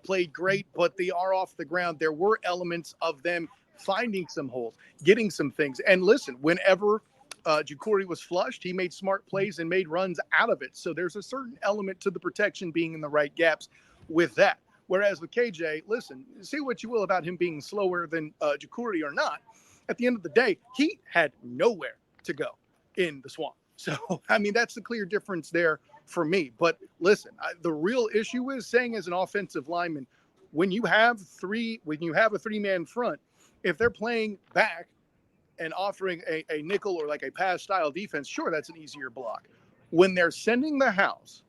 played great, but they are off the ground. There were elements of them finding some holes, getting some things. And listen, whenever Jacurri was flushed, he made smart plays and made runs out of it. So there's a certain element to the protection being in the right gaps with that. Whereas with KJ, listen, see what you will about him being slower than Jacurri or not. At the end of the day, he had nowhere to go in the swamp. So, I mean, that's the clear difference there for me. But listen, the real issue is saying as an offensive lineman, when you have a 3-man front, if they're playing back and offering a nickel or like a pass style defense, sure, that's an easier block. When they're sending the house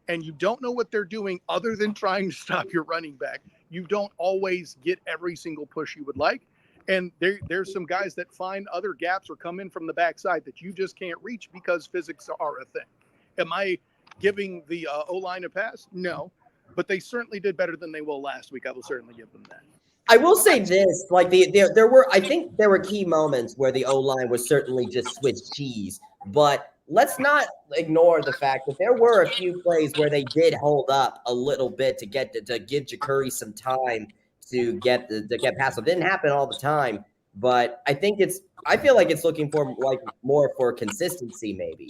and you don't know what they're doing other than trying to stop your running back, you don't always get every single push you would like. And there's some guys that find other gaps or come in from the backside that you just can't reach because physics are a thing. Am I giving the O-line a pass? No, but they certainly did better than they will last week. I will certainly give them that. I will say this, like I think there were key moments where the O-line was certainly just Swiss cheese, but let's not ignore the fact that there were a few plays where they did hold up a little bit to give Jacurri some time to get past. It didn't happen all the time, but I feel like it's looking for like more for consistency, maybe.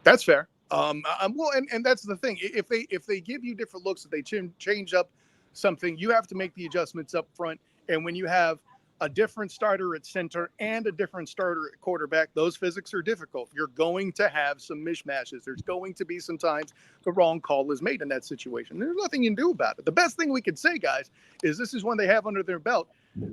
That's fair. Well, and that's the thing. If they give you different looks, if they change up something, you have to make the adjustments up front. And when you have a different starter at center and a different starter at quarterback, those physics are difficult. You're going to have some mishmashes. There's going to be sometimes the wrong call is made in that situation. There's nothing you can do about it. The best thing we could say, guys, is this is one they have under their belt.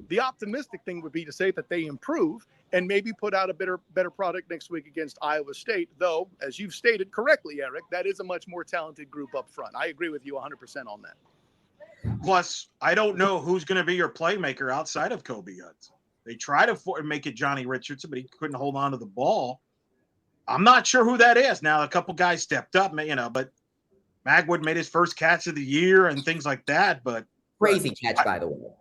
The optimistic thing would be to say that they improve and maybe put out a better product next week against Iowa State. Though, as you've stated correctly, Eric, that is a much more talented group up front. I agree with you 100% on that. Plus, I don't know who's going to be your playmaker outside of Kobe Hudson. They try to make it Johnny Richardson, but he couldn't hold on to the ball. I'm not sure who that is. Now, a couple guys stepped up, but Magwood made his first catch of the year and things like that. But crazy catch, by the way.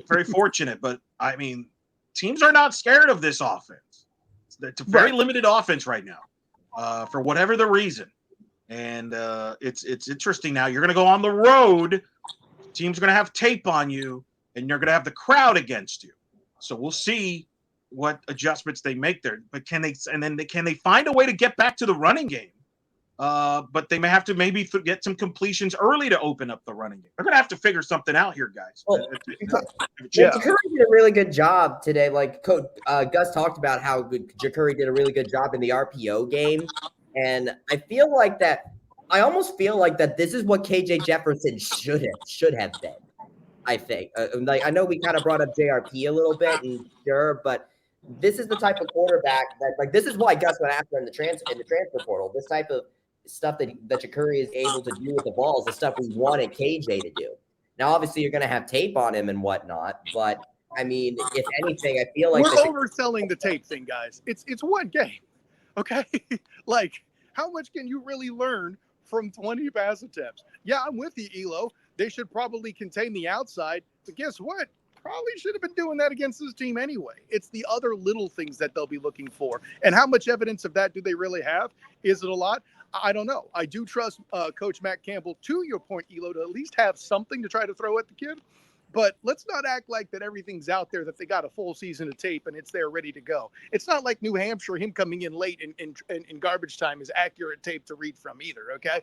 Very fortunate, but I mean, teams are not scared of this offense. It's a very limited offense right now, for whatever the reason. And it's interesting now. You're going to go on the road. Teams are going to have tape on you, and you're going to have the crowd against you. So we'll see what adjustments they make there. But can they find a way to get back to the running game? But they may have to get some completions early to open up the running game. They're going to have to figure something out here, guys. Jacurri did a really good job today. Like Gus talked about how good Jacurri did a really good job in the RPO game. And I almost feel like that this is what KJ Jefferson should have been. I think. I know we kind of brought up JRP a little bit, and sure, but this is the type of quarterback that this is why Gus went after in the transfer portal. This type of stuff that Jacurri is able to do with the ball is the stuff we wanted KJ to do. Now, obviously, you're going to have tape on him and whatnot, but I mean, if anything, I feel like we're overselling the tape thing, guys. It's one game, okay? Like, how much can you really learn from 20 pass attempts? Yeah, I'm with you, Elo. They should probably contain the outside, but guess what? Probably should have been doing that against this team anyway. It's the other little things that they'll be looking for. And how much evidence of that do they really have? Is it a lot? I don't know. I do trust Coach Matt Campbell, to your point, Elo, to at least have something to try to throw at the kid. But let's not act like that everything's out there, that they got a full season of tape and it's there ready to go. It's not like New Hampshire, him coming in late in garbage time is accurate tape to read from either, okay?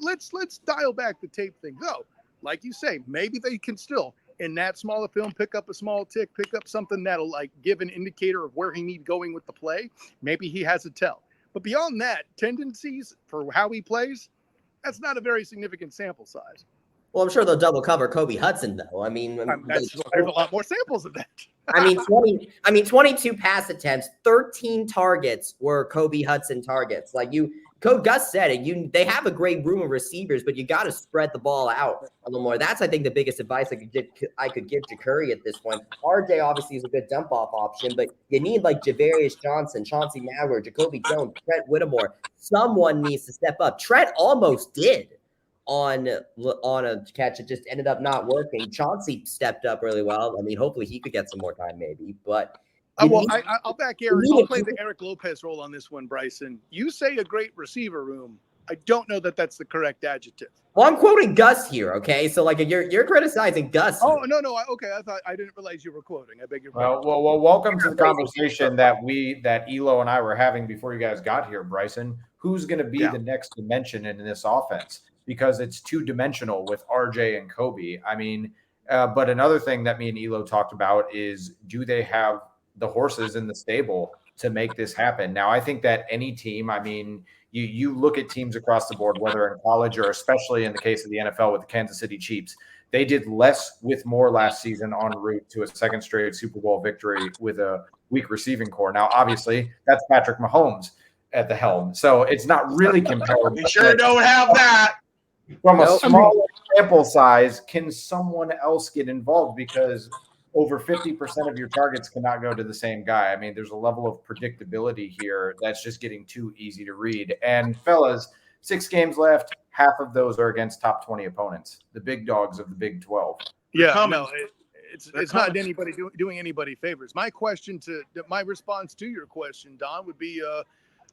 Let's dial back the tape thing, though. Like you say, maybe they can still, in that smaller film, pick up a small tick, pick up something that'll give an indicator of where he needs going with the play. Maybe he has a tell. But beyond that, tendencies for how he plays, that's not a very significant sample size. Well, I'm sure they'll double cover Kobe Hudson, though. I mean, there's a lot more samples of that. 22 pass attempts, 13 targets were Kobe Hudson targets. Gus said it. They have a great room of receivers, but you got to spread the ball out a little more. That's, I think, the biggest advice I could give Jacurri at this point. RJ obviously is a good dump off option, but you need Javarius Johnson, Chauncey Maurer, Jacoby Jones, Trent Whittemore. Someone needs to step up. Trent almost did on a catch. It just ended up not working. Chauncey stepped up really well. I mean, hopefully he could get some more time, maybe, but. I'll back Eric. I'll play the Eric Lopez role on this one, Bryson. You say a great receiver room. I don't know that that's the correct adjective. Well, I'm quoting Gus here, okay? So you're criticizing Gus. Oh, no. Okay, I didn't realize you were quoting. I beg your pardon. Well, welcome to the conversation that Elo and I were having before you guys got here, Bryson. Who's going to be the next dimension in this offense? Because it's two-dimensional with RJ and Kobe. I mean, but another thing that me and Elo talked about is, do they have the horses in the stable to make this happen? Now, I think that any team, I mean, you look at teams across the board, whether in college or especially in the case of the NFL with the Kansas City Chiefs, they did less with more last season en route to a second straight Super Bowl victory with a weak receiving core. Now, obviously, that's Patrick Mahomes at the helm, so it's not really comparable. We sure don't have that. From a smaller sample size, can someone else get involved? Because over 50% of your targets cannot go to the same guy. I mean, there's a level of predictability here that's just getting too easy to read. And fellas, 6 games left. Half of those are against top 20 opponents, the big dogs of the Big 12. Yeah, no, it's not anybody doing anybody favors. My response to your question, Don, would be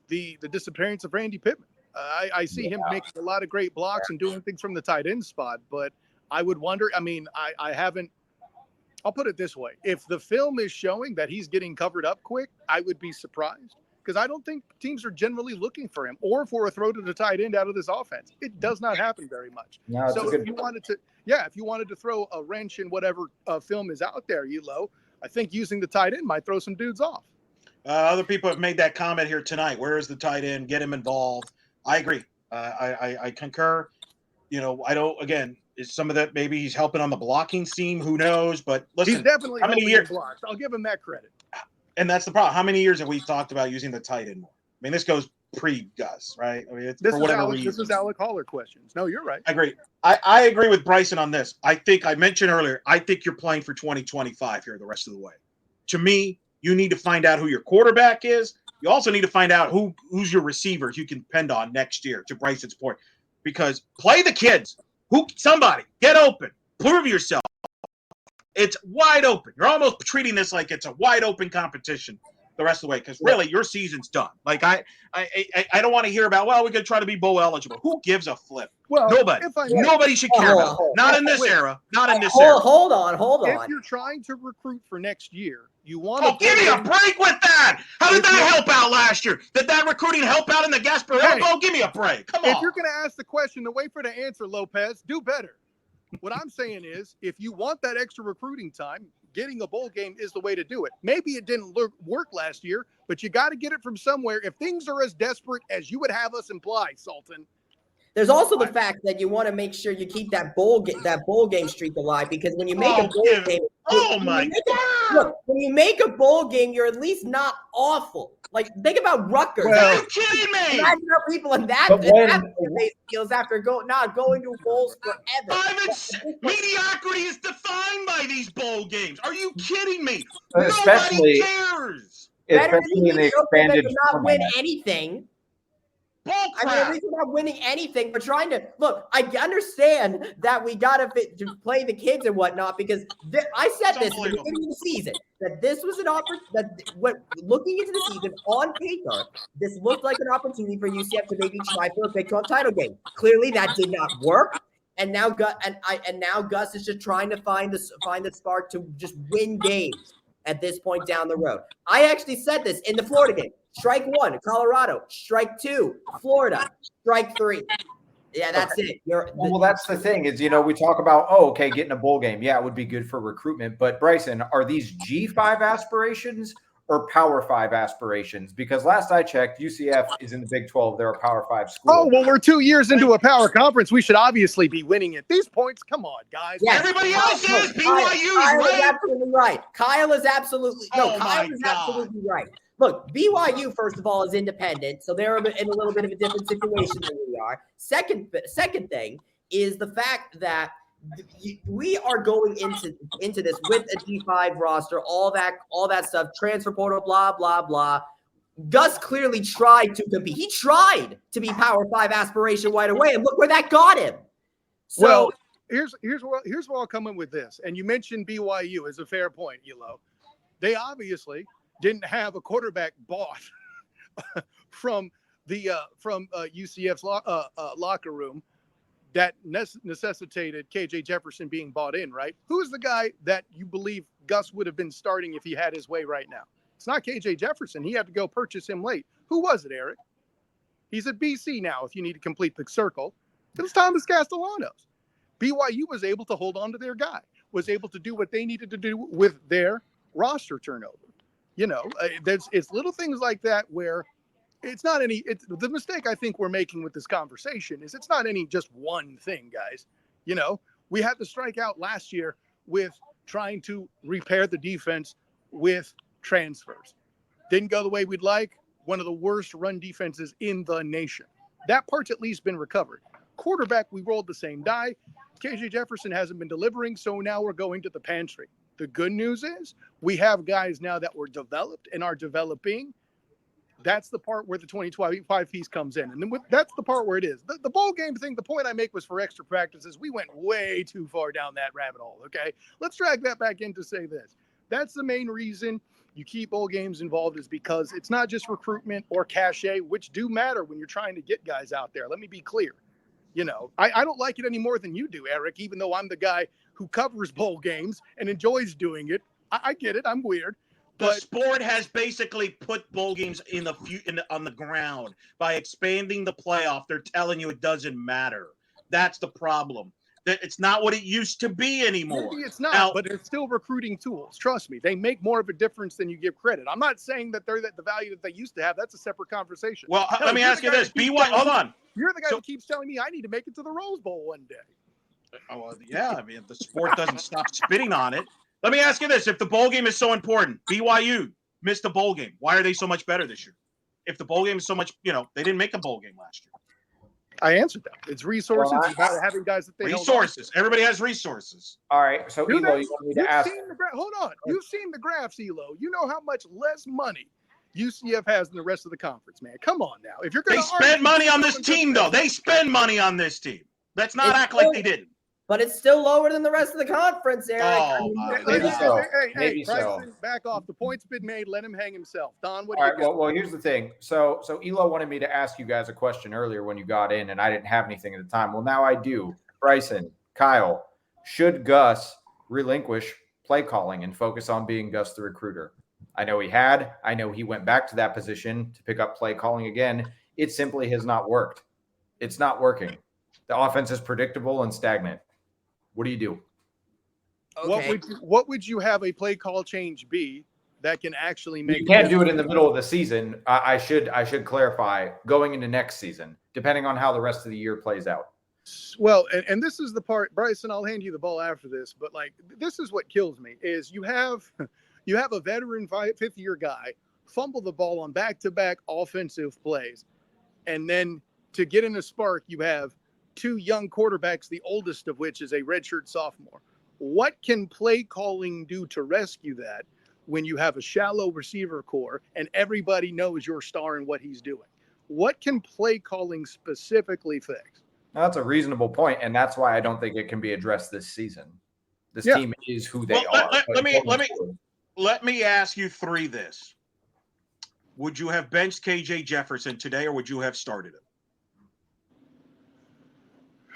the disappearance of Randy Pittman. I see him making a lot of great blocks and doing things from the tight end spot, but I would wonder. I mean, I haven't. I'll put it this way. If the film is showing that he's getting covered up quick, I would be surprised, because I don't think teams are generally looking for him or for a throw to the tight end out of this offense. It does not happen very much. No, so if you wanted to throw a wrench in whatever film is out there, I think using the tight end might throw some dudes off. Other people have made that comment here tonight. Where is the tight end? Get him involved. I agree. I concur. I don't, again, is some of that maybe he's helping on the blocking scheme? Who knows? But listen, he's definitely how many years blocks? I'll give him that credit. And that's the problem. How many years have we talked about using the tight end more? I mean, this goes pre-Gus, right? I mean, it's for whatever reason. This is Alec Holler questions. No, you're right. I agree. I agree with Bryson on this. I think I mentioned earlier, I think you're playing for 2025 here the rest of the way. To me, you need to find out who your quarterback is. You also need to find out who's your receivers you can depend on next year, to Bryson's point. Because play the kids. Somebody get open, prove yourself. It's wide open. You're almost treating this like it's a wide open competition the rest of the way, because really your season's done. Like I don't want to hear about, well, we're gonna try to be bowl eligible. Who gives a flip? Well, Nobody should care about it. Not in this era. Not in this era. Hold on. If you're trying to recruit for next year, you want to give me a break with that. How did that help out last year? Did that recruiting help out in the Gasparilla Bowl? Give me a break. Come on. If you're gonna ask the question and wait for the answer, Lopez, do better. What I'm saying is, if you want that extra recruiting time, getting a bowl game is the way to do it. Maybe it didn't work last year, but you got to get it from somewhere. If things are as desperate as you would have us imply, Sultan. There's also the fact that you want to make sure you keep that bowl game streak alive, because when you make a bowl game, when you make a bowl game, you're at least not awful. Like, think about Rutgers. Are you kidding me? Imagine how people in that feels after not going to bowls forever. Mediocrity is defined by these bowl games. Are you kidding me? Especially, nobody cares. Especially in the expanded not win anything. I mean, we're not winning anything. We're trying to look. I understand that we got to play the kids and whatnot, because I said this at the beginning of the season that this was an opportunity. Looking into the season on paper, this looked like an opportunity for UCF to maybe try for a Big 12 title game. Clearly, that did not work. And now Gus is just trying to find the spark to just win games at this point down the road. I actually said this in the Florida game. Strike 1, Colorado. Strike 2, Florida. Strike 3. Yeah, that's it. Well, that's the thing is, we talk about, getting a bowl game. Yeah, it would be good for recruitment. But Bryson, are these G5 aspirations or Power 5 aspirations? Because last I checked, UCF is in the Big 12. They're a Power 5 school. Oh, well, we're 2 years into a power conference. We should obviously be winning at these points. Come on, guys. Yes. Everybody else is. BYU Kyle is absolutely right. Kyle is absolutely right. Look, BYU, first of all, is independent, so they're in a little bit of a different situation than we are. Second thing is the fact that we are going into this with a G5 roster, all that stuff, transfer portal, blah, blah, blah. Gus clearly tried to compete. He tried to be Power 5 aspiration right away, and look where that got him. So, well, here's where I'll come in with this. And you mentioned BYU as a fair point, Elo. They obviously didn't have a quarterback bought from UCF's locker room that necessitated KJ Jefferson being bought in, right? Who's the guy that you believe Gus would have been starting if he had his way right now? It's not KJ Jefferson. He had to go purchase him late. Who was it, Eric? He's at BC now, if you need to complete the circle. It was Thomas Castellanos. BYU was able to hold on to their guy, was able to do what they needed to do with their roster turnover. It's little things like that where it's not the mistake I think we're making with this conversation is it's not any just one thing, guys. We had to strike out last year with trying to repair the defense with transfers. Didn't go the way we'd like. One of the worst run defenses in the nation. That part's at least been recovered. Quarterback, we rolled the same die. KJ Jefferson hasn't been delivering, so now we're going to the pantry. The good news is we have guys now that were developed and are developing. That's the part where the 2025 piece comes in. And then that's the part where it is. The bowl game thing, the point I make was for extra practices. We went way too far down that rabbit hole, okay? Let's drag that back in to say this. That's the main reason you keep bowl games involved is because it's not just recruitment or cachet, which do matter when you're trying to get guys out there. Let me be clear. I don't like it any more than you do, Eric, even though I'm the guy who covers bowl games and enjoys doing it. I get it. I'm weird. The sport has basically put bowl games on the ground by expanding the playoff. They're telling you it doesn't matter. That's the problem. That it's not what it used to be anymore. Maybe it's not, but they're still recruiting tools. Trust me, they make more of a difference than you give credit. I'm not saying that they're the value that they used to have. That's a separate conversation. Well, let me ask you this: hold on. You're the guy who keeps telling me I need to make it to the Rose Bowl one day. Oh, well, yeah. I mean, if the sport doesn't stop spitting on it. Let me ask you this. If the bowl game is so important, BYU missed the bowl game. Why are they so much better this year? If the bowl game is so much, they didn't make a bowl game last year. I answered that. It's resources. Well, having guys that they resources. Everybody has resources. All right. So, Elo, you want me to ask? Hold on. You've seen the graphs, Elo. You know how much less money UCF has than the rest of the conference, man. Come on now. If you're going to spend money on this team, though. They spend money on this team. Let's not act like they didn't. But it's still lower than the rest of the conference, Eric. Oh, Maybe so. Hey, Maybe so. Bryson, back off. The point's been made. Let him hang himself. Don, what do All you right. got? Well, here's the thing. So Elo wanted me to ask you guys a question earlier when you got in, and I didn't have anything at the time. Well, now I do. Bryson, Kyle, should Gus relinquish play calling and focus on being Gus the recruiter? I know he had. I know he went back to that position to pick up play calling again. It simply has not worked. It's not working. The offense is predictable and stagnant. What do you do? Okay. What would you have a play call change be that can actually make? You can't do it in the middle of the season. I should clarify going into next season, depending on how the rest of the year plays out. Well, and this is the part, Bryson, I'll hand you the ball after this, but like this is what kills me is you have a veteran fifth year guy fumble the ball on back-to-back offensive plays, and then to get in a spark, you have two young quarterbacks, the oldest of which is a redshirt sophomore. What can play calling do to rescue that when you have a shallow receiver core and everybody knows your star and what he's doing? What can play calling specifically fix? That's a reasonable point, and that's why I don't think it can be addressed this season. This team is who they are. Let me ask you three this. Would you have benched KJ Jefferson today, or would you have started him?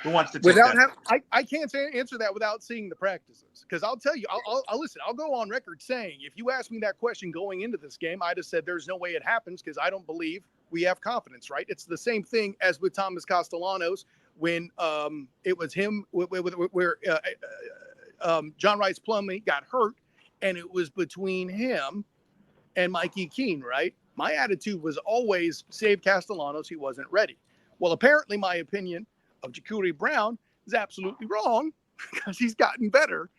Who wants to take that? I can't answer that without seeing the practices, because I'll tell you, I'll listen. I'll go on record saying if you asked me that question going into this game, I'd have said there's no way it happens because I don't believe we have confidence. Right? It's the same thing as with Thomas Castellanos when it was him where John Rice Plumlee got hurt, and it was between him and Mikey Keene. Right? My attitude was always save Castellanos. He wasn't ready. Well, apparently, my opinion of Jacurri Brown is absolutely wrong because he's gotten better,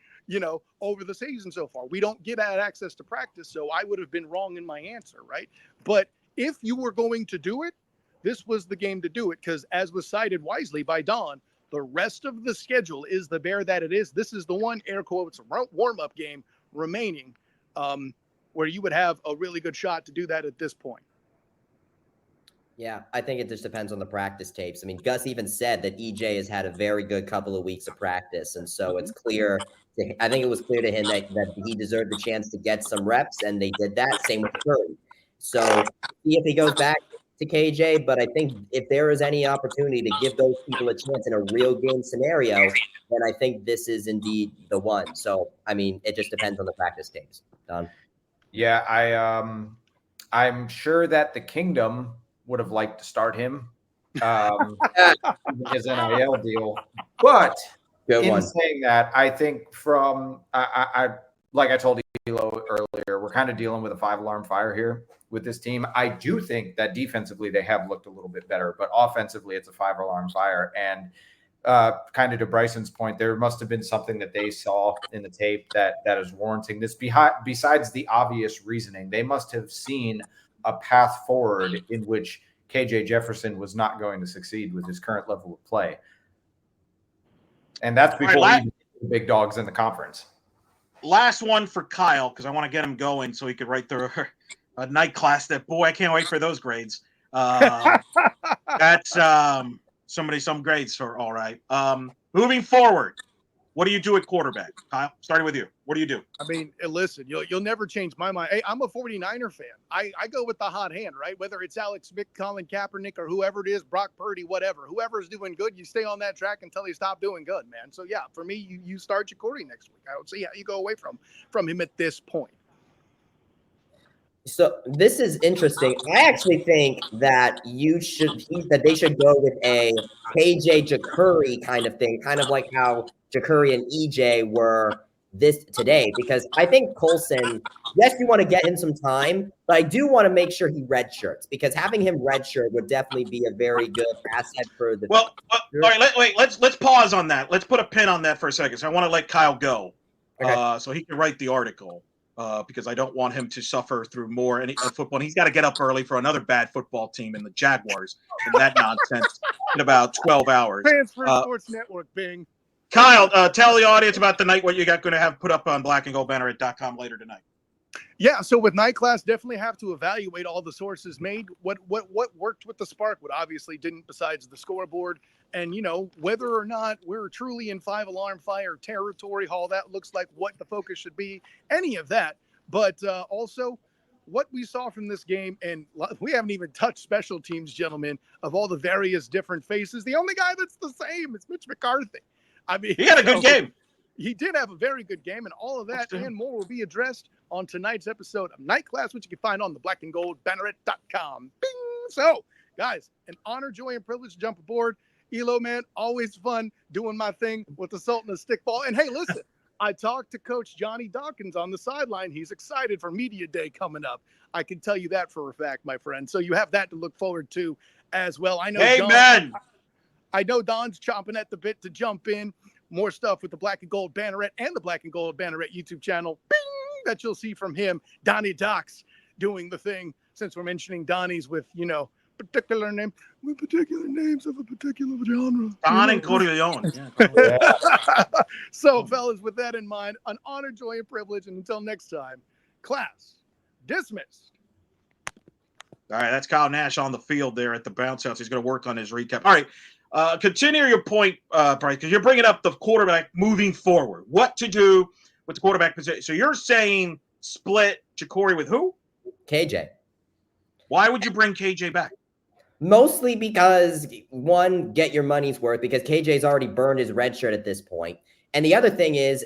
over the season so far. We don't get that access to practice, so I would have been wrong in my answer, right? But if you were going to do it, this was the game to do it because, as was cited wisely by Don, the rest of the schedule is the bear that it is. This is the one, air quotes, warm-up game remaining where you would have a really good shot to do that at this point. Yeah, I think it just depends on the practice tapes. I mean, Gus even said that EJ has had a very good couple of weeks of practice. And so it's clear. I think it was clear to him that he deserved the chance to get some reps, and they did that. Same with Curry. So see if he goes back to KJ. But I think if there is any opportunity to give those people a chance in a real game scenario, then I think this is indeed the one. So, I mean, it just depends on the practice tapes. Don? Yeah, I'm sure that the Kingdom would have liked to start him his NIL deal. But saying that, I think from I like I told Elo earlier, we're kind of dealing with a 5-alarm fire here with this team. I do think that defensively they have looked a little bit better, but offensively it's a 5-alarm fire. And kind of to Bryson's point, there must have been something that they saw in the tape that is warranting this. Besides the obvious reasoning, they must have seen a path forward in which KJ Jefferson was not going to succeed with his current level of play. And that's before the big dogs in the conference. Last one for Kyle, because I want to get him going so he could write through a night class that, boy, I can't wait for those grades. That's some grades for all right. Moving forward, what do you do at quarterback? Kyle, starting with you. What do you do? I mean, listen, you'll never change my mind. Hey, I'm a 49er fan. I go with the hot hand, right? Whether it's Alex Smith, Colin Kaepernick, or whoever it is, Brock Purdy, whatever. Whoever's doing good, you stay on that track until they stop doing good, man. So, yeah, for me, you start Jacurri next week. I don't see how you go away from him at this point. So this is interesting. I actually think that they should go with a KJ Jacurri kind of thing, kind of like how Jacurri and EJ were this today, because I think Colson, yes, you want to get him some time, but I do want to make sure he redshirts, because having him redshirt would definitely be a very good asset for the. Well, all right, let's pause on that. Let's put a pin on that for a second. So I want to let Kyle go, so he can write the article. Because I don't want him to suffer through more football. And he's got to get up early for another bad football team in the Jaguars and that nonsense in about 12 hours. Transfer Sports Network, Bing. Kyle, tell the audience about the night what you got going to have put up on blackandgoldbanneret.com later tonight. Yeah, so with night class, definitely have to evaluate all the sources made. What worked with the spark, what obviously didn't, besides the scoreboard, and whether or not we're truly in 5-alarm fire territory, how that looks like, what the focus should be, any of that. But also, what we saw from this game, and we haven't even touched special teams, gentlemen, of all the various different faces. The only guy that's the same is Mitch McCarthy. I mean, he had a good game. He did have a very good game, and all of that and more will be addressed on tonight's episode of Night Class, which you can find on the blackandgoldbanneret.com. Bing! So, guys, an honor, joy, and privilege to jump aboard. Elo, man, always fun doing my thing with the Sultan of Stickball. And hey, listen, I talked to Coach Johnny Dawkins on the sideline. He's excited for Media Day coming up. I can tell you that for a fact, my friend. So you have that to look forward to as well. I know. Amen. I know Don's chomping at the bit to jump in. More stuff with the Black and Gold Banneret and the Black and Gold Banneret YouTube channel. Bing! That you'll see from him. Donnie Docs doing the thing. Since we're mentioning Donnie's with, particular name, with particular names of a particular genre. Don and Corleone. So, fellas, with that in mind, an honor, joy, and privilege. And until next time, class dismissed. All right, that's Kyle Nash on the field there at the bounce house. He's going to work on his recap. All right. Continue your point, Bryce, because you're bringing up the quarterback moving forward. What to do with the quarterback position. So you're saying split Jacurri with who? KJ. Why would you bring KJ back? Mostly because, one, get your money's worth, because KJ's already burned his red shirt at this point. And the other thing is,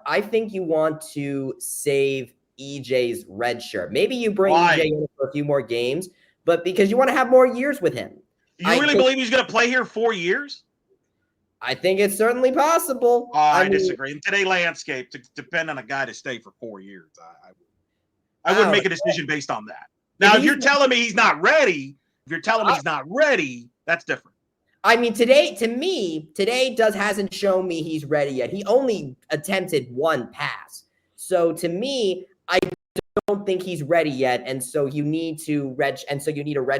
I think you want to save EJ's red shirt. Maybe you bring EJ in for a few more games, but because you want to have more years with him. You really believe he's going to play here 4 years? I think it's certainly possible. I disagree. In today's landscape, to depend on a guy to stay for 4 years, I wouldn't make a decision based on that. Now, if you're telling me he's not ready, that's different. I mean, today hasn't shown me he's ready yet. He only attempted one pass. So to me, I don't think he's ready yet, and so you need a red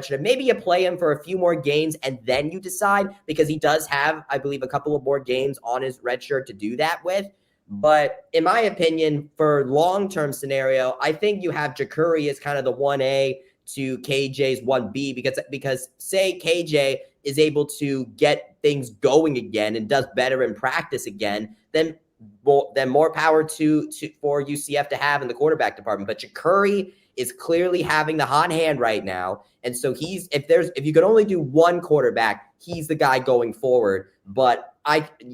shirt. Maybe you play him for a few more games and then you decide, because he does have, I believe, a couple of more games on his red shirt to do that with. But in my opinion, for long-term scenario, I think you have Jacurri as kind of the 1A to KJ's 1B, because say KJ is able to get things going again and does better in practice again, then more power for UCF to have in the quarterback department. But Jacurri is clearly having the hot hand right now, and so if you could only do one quarterback, he's the guy going forward. But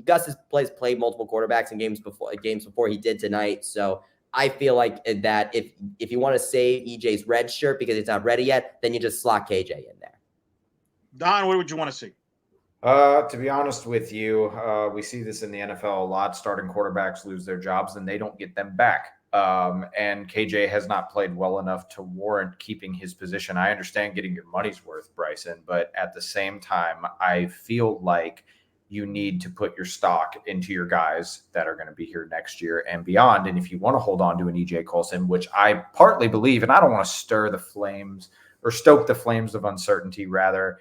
Gus has played multiple quarterbacks in games before he did tonight, so I feel like that if you want to save EJ's red shirt because it's not ready yet, then you just slot KJ in there. Don, what would you want to see? To be honest with you, we see this in the NFL a lot. Starting quarterbacks lose their jobs and they don't get them back. And KJ has not played well enough to warrant keeping his position. I understand getting your money's worth, Bryson, but at the same time, I feel like you need to put your stock into your guys that are going to be here next year and beyond. And if you want to hold on to an EJ Colson, which I partly believe, and I don't want to stoke the flames of uncertainty, rather,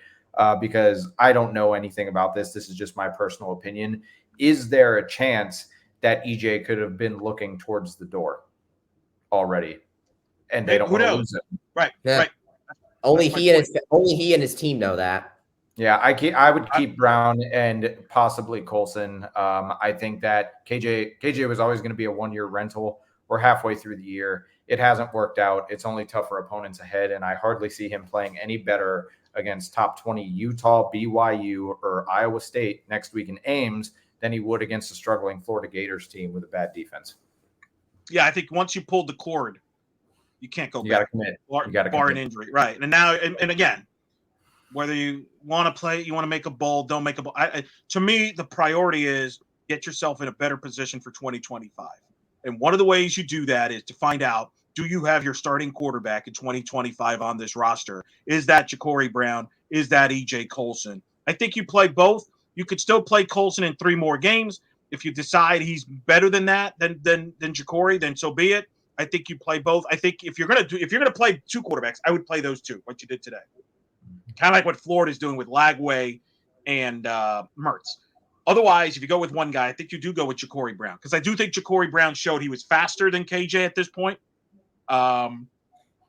because I don't know anything about this. This is just my personal opinion. Is there a chance that EJ could have been looking towards the door already, and they don't want to lose it? Right, yeah. Right. Only he and his team know that. Yeah, I would keep Brown and possibly Colson. I think that KJ was always going to be a 1-year rental. We're halfway through the year. It hasn't worked out. It's only tougher opponents ahead, and I hardly see him playing any better against top 20 Utah, BYU, or Iowa State next week in Ames than he would against a struggling Florida Gators team with a bad defense. Yeah, I think once you pulled the cord, you can't go back. You got to commit. Bar an injury. Right. And now, and again, whether you want to play, you want to make a bowl, don't make a bowl. To me, the priority is get yourself in a better position for 2025. And one of the ways you do that is to find out, do you have your starting quarterback in 2025 on this roster? Is that Jacurri Brown? Is that EJ Colson? I think you play both. You could still play Colson in 3 more games. If you decide he's better than that, than Jacurri, then so be it. I think you play both. I think if you're gonna play 2 quarterbacks, I would play those 2, what you did today. Kind of like what Florida's doing with Lagway and Mertz. Otherwise, if you go with one guy, I think you do go with Jacurri Brown, because I do think Jacurri Brown showed he was faster than KJ at this point. and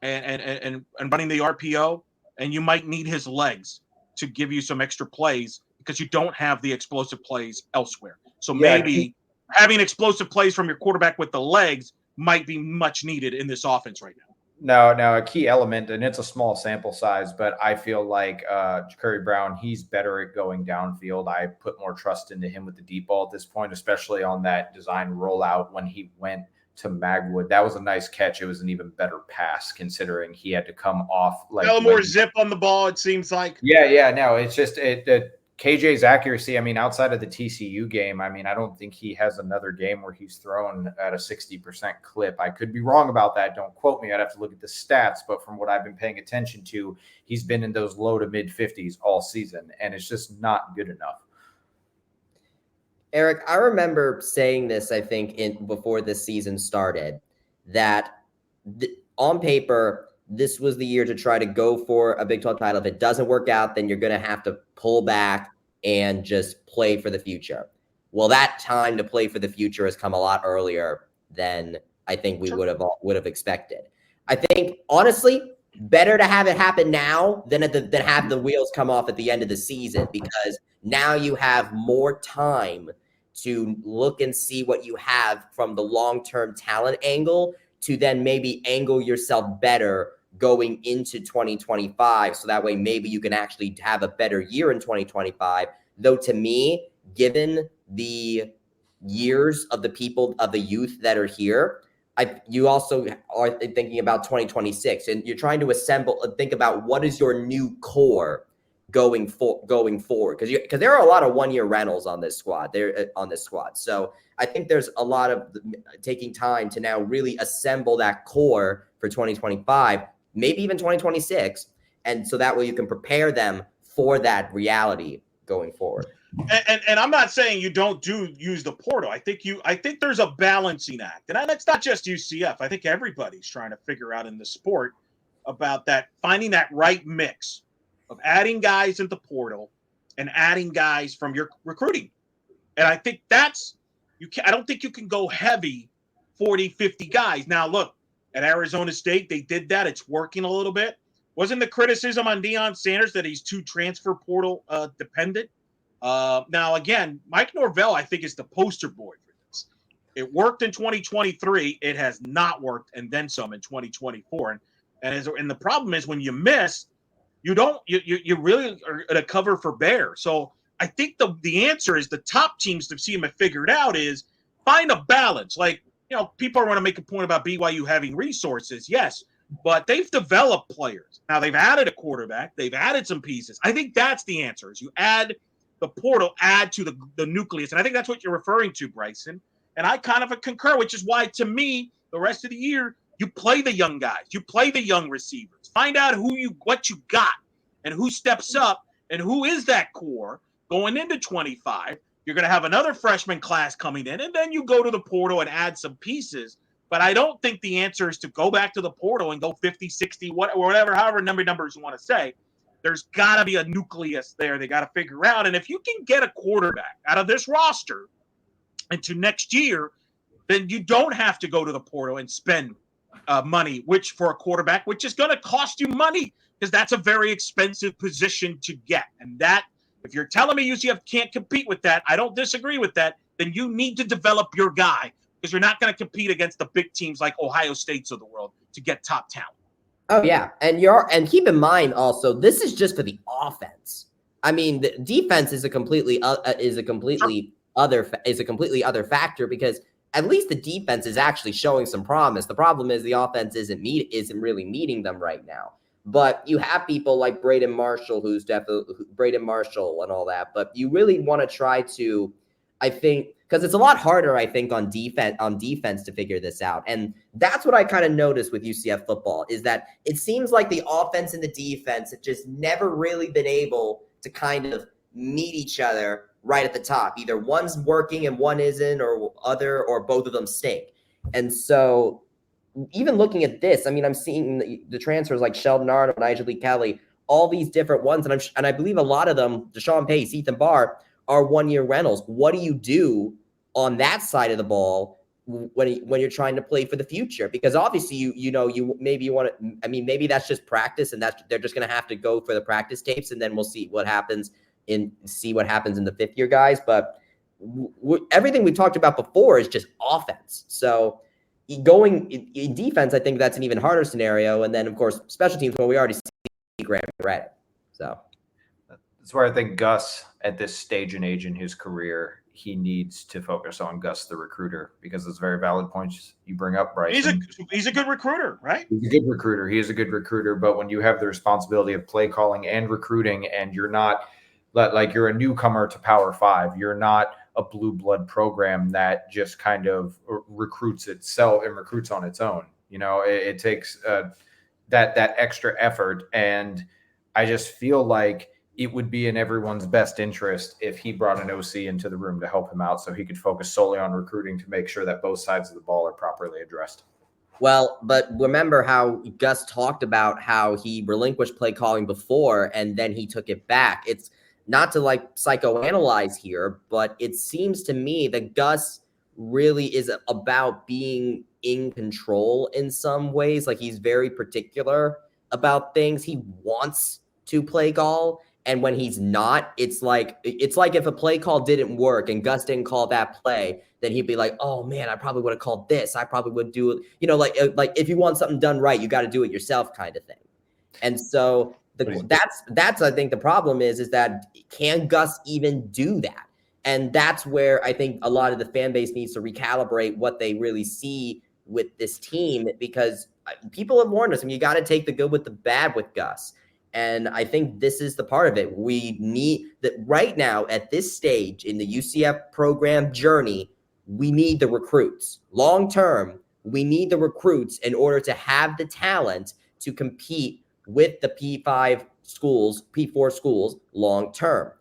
running the RPO, and you might need his legs to give you some extra plays because you don't have the explosive plays elsewhere. So maybe having explosive plays from your quarterback with the legs might be much needed in this offense right now. No, a key element, and it's a small sample size, but I feel like Jacurri Brown, he's better at going downfield. I put more trust into him with the deep ball at this point, especially on that design rollout when he went to Magwood. That was a nice catch. It was an even better pass considering he had to come off like a little more zip on the ball, it seems like. Yeah. No, it's just KJ's accuracy. I mean, outside of the TCU game, I mean, I don't think he has another game where he's thrown at a 60% clip. I could be wrong about that. Don't quote me. I'd have to look at the stats, but from what I've been paying attention to, he's been in those low to mid 50s all season, and it's just not good enough. Eric, I remember saying this, I think, before this season started, that on paper, this was the year to try to go for a Big 12 title. If it doesn't work out, then you're going to have to pull back and just play for the future. Well, that time to play for the future has come a lot earlier than I think we would have expected. I think, honestly, better to have it happen now than have the wheels come off at the end of the season, because now you have more time to look and see what you have from the long-term talent angle to then maybe angle yourself better going into 2025. So that way, maybe you can actually have a better year in 2025. Though to me, given the years of the people, of the youth that are here, you also are thinking about 2026, and you're trying to think about what is your new core going forward, because there are a lot of one-year rentals on this squad. So I think there's a lot of taking time to now really assemble that core for 2025, maybe even 2026, and so that way you can prepare them for that reality going forward. And I'm not saying you don't use the portal. I think there's a balancing act, and it's not just UCF. I think everybody's trying to figure out in the sport about that, finding that right mix of adding guys in the portal and adding guys from your recruiting. And I think I don't think you can go heavy 40, 50 guys. Now, look, at Arizona State, they did that. It's working a little bit. Wasn't the criticism on Deion Sanders that he's too transfer portal dependent? Now, again, Mike Norvell, I think, is the poster boy for this. It worked in 2023. It has not worked, and then some in 2024. And the problem is when you miss, you really are going to cover for bear. So I think the answer is the top teams to see them have figured out is find a balance. Like, people want to make a point about BYU having resources. Yes, but they've developed players. Now they've added a quarterback. They've added some pieces. I think that's the answer is you add the portal, add to the nucleus. And I think that's what you're referring to, Bryson. And I kind of concur, which is why, to me, the rest of the year, you play the young guys. You play the young receivers. Find out what you got and who steps up and who is that core going into 25. You're going to have another freshman class coming in, and then you go to the portal and add some pieces. But I don't think the answer is to go back to the portal and go 50, 60, whatever, however numbers you want to say. There's got to be a nucleus there they got to figure out. And if you can get a quarterback out of this roster into next year, then you don't have to go to the portal and spend money, which for a quarterback, which is going to cost you money because that's a very expensive position to get. And that, if you're telling me UCF can't compete with that, I don't disagree with that, then you need to develop your guy because you're not going to compete against the big teams like Ohio States of the world to get top talent. Oh yeah, and keep in mind also, this is just for the offense. I mean, the defense is a completely other factor because at least the defense is actually showing some promise. The problem is the offense isn't really meeting them right now. But you have people like Braden Marshall, who's definitely Braden Marshall and all that. But you really want to try to, I think, because it's a lot harder, I think, on defense to figure this out. And that's what I kind of noticed with UCF football is that it seems like the offense and the defense have just never really been able to kind of meet each other right at the top. Either one's working and one isn't, or both of them stink. And so even looking at this, I mean, I'm seeing the transfers like Sheldon Arnold, Nigel Lee Kelly, all these different ones. And I believe a lot of them, Deshaun Pace, Ethan Barr, are one-year rentals. What do you do on that side of the ball when you're trying to play for the future, because obviously maybe that's just practice, and they're just going to have to go for the practice tapes, and then we'll see what happens in the fifth year guys. But everything we talked about before is just offense. So going in defense, I think that's an even harder scenario. And then of course, special teams, well, we already see Grant Red. So that's where I think Gus at this stage and age in his career, he needs to focus on Gus the recruiter, because those very valid points you bring up, Bryson. He's a good recruiter, right? He's a good recruiter. He is a good recruiter. But when you have the responsibility of play calling and recruiting, and you're not like you're a newcomer to Power 5, you're not a blue blood program that just kind of recruits itself and recruits on its own. It takes that extra effort. And I just feel like it would be in everyone's best interest if he brought an OC into the room to help him out, so he could focus solely on recruiting to make sure that both sides of the ball are properly addressed. Well, but remember how Gus talked about how he relinquished play calling before, and then he took it back. It's not to psychoanalyze here, but it seems to me that Gus really is about being in control in some ways. Like, he's very particular about things. He wants to play call. And when he's not, it's like if a play call didn't work and Gus didn't call that play, then he'd be like, oh man, I probably would have called this. I probably would do it. Like if you want something done right, you got to do it yourself, kind of thing. And so that's I think the problem is that can Gus even do that? And that's where I think a lot of the fan base needs to recalibrate what they really see with this team, because people have warned us, you got to take the good with the bad with Gus. And I think this is the part of it. We need that right now at this stage in the UCF program journey. We need the recruits. Long term, we need the recruits in order to have the talent to compete with the P4 schools long term.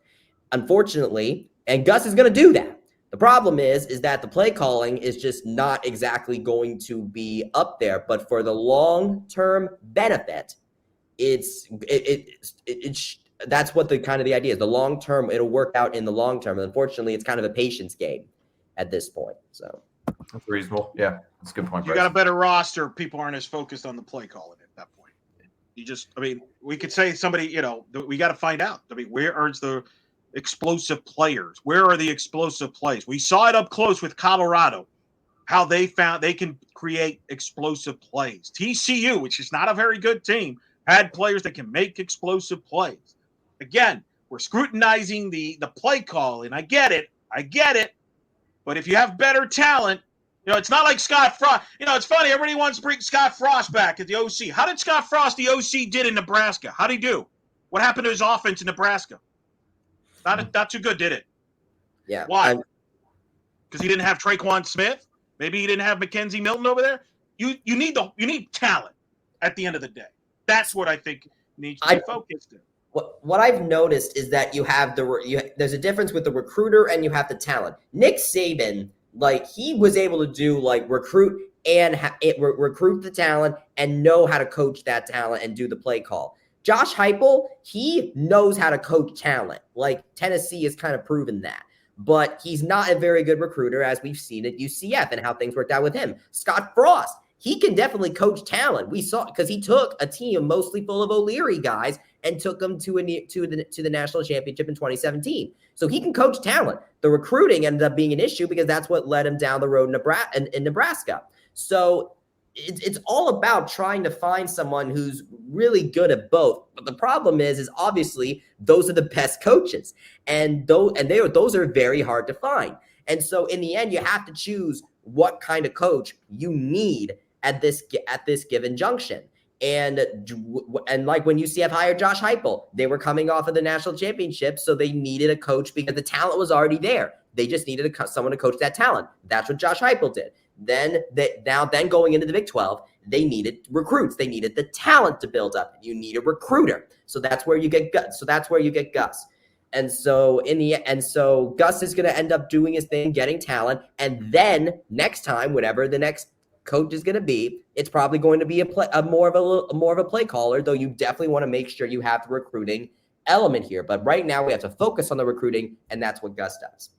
Unfortunately, and Gus is going to do that. The problem is that the play calling is just not exactly going to be up there. But for the long term benefit, that's what the idea is. The long term, it'll work out in the long term. Unfortunately, it's kind of a patience game at this point. So that's reasonable. Yeah, that's a good point. You got a better roster. People aren't as focused on the play calling at that point. We could say somebody, we got to find out. Where are the explosive players? Where are the explosive plays? We saw it up close with Colorado, how they found they can create explosive plays. TCU, which is not a very good team, had players that can make explosive plays. Again, we're scrutinizing the play call, and I get it. But if you have better talent, it's not like Scott Frost. It's funny. Everybody wants to bring Scott Frost back at the OC. How did Scott Frost, the OC, did in Nebraska? How'd he do? What happened to his offense in Nebraska? Not too good, did it? Yeah. Why? Because he didn't have Traquan Smith? Maybe he didn't have Mackenzie Milton over there? You need talent at the end of the day. That's what I think needs to be focused in. What I've noticed is that you have there's a difference with the recruiter and you have the talent. Nick Saban, he was able to do recruit and recruit the talent and know how to coach that talent and do the play call. Josh Heupel, he knows how to coach talent. Tennessee has kind of proven that. But he's not a very good recruiter, as we've seen at UCF and how things worked out with him. Scott Frost, he can definitely coach talent. We saw because he took a team mostly full of O'Leary guys and took them to the national championship in 2017. So he can coach talent. The recruiting ended up being an issue because that's what led him down the road in Nebraska. So it's all about trying to find someone who's really good at both. But the problem is obviously those are the best coaches, and those are very hard to find. And so in the end, you have to choose what kind of coach you need at this given junction. And like when UCF hired Josh Heupel, they were coming off of the national championship, so they needed a coach because the talent was already there. They just needed someone to coach that talent. That's what Josh Heupel did. Then going into the Big 12, they needed recruits. They needed the talent to build up. You need a recruiter. So that's where you get Gus. And so Gus is going to end up doing his thing, getting talent, and then next time, whatever the next coach is going to be, it's probably going to be more of a play caller, though you definitely want to make sure you have the recruiting element here. But right now we have to focus on the recruiting, and that's what Gus does.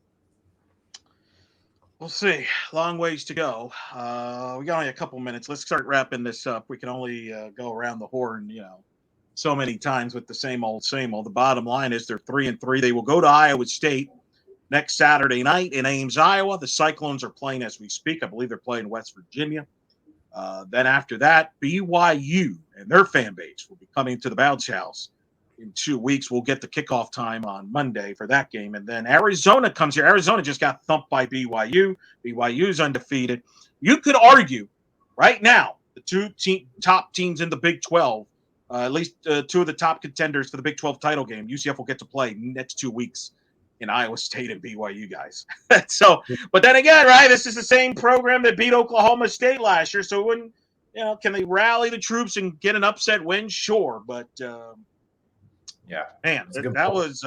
We'll see. Long ways to go. We got only a couple minutes. Let's start wrapping this up. We can only go around the horn, so many times with the same old, same old. The bottom line is they're 3-3. They will go to Iowa State next Saturday night in Ames, Iowa. The Cyclones are playing as we speak. I believe they're playing West Virginia. Then after that, BYU and their fan base will be coming to the Bounce House in 2 weeks. We'll get the kickoff time on Monday for that game. And then Arizona comes here. Arizona just got thumped by BYU. BYU's undefeated. You could argue right now the top teams in the Big 12, at least two of the top contenders for the Big 12 title game, UCF will get to play next 2 weeks in Iowa State and BYU guys. So, but then again, right, this is the same program that beat Oklahoma State last year. So when, can they rally the troops and get an upset win? Sure. But yeah, man, that was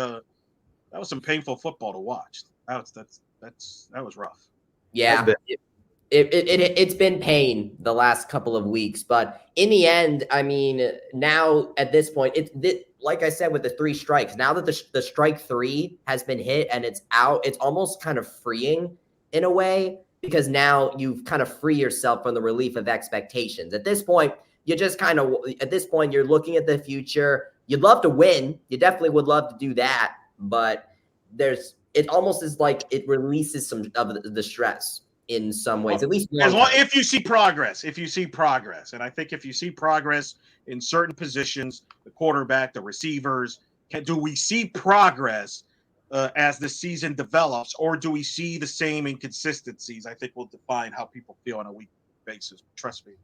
some painful football to watch. That was rough. Yeah. It's been pain the last couple of weeks, but in the end, I mean, now at this point, like I said, with the 3 strikes, now that the strike 3 has been hit and it's out, it's almost kind of freeing in a way, because now you've kind of free yourself from the relief of expectations. At this point, you're looking at the future. You'd love to win. You definitely would love to do that, but it almost is like it releases some of the stress in some ways, at least if you see progress. And I think if you see progress in certain positions, the quarterback, the receivers, do we see progress as the season develops, or do we see the same inconsistencies? I think will define how people feel on a weekly basis. Trust me.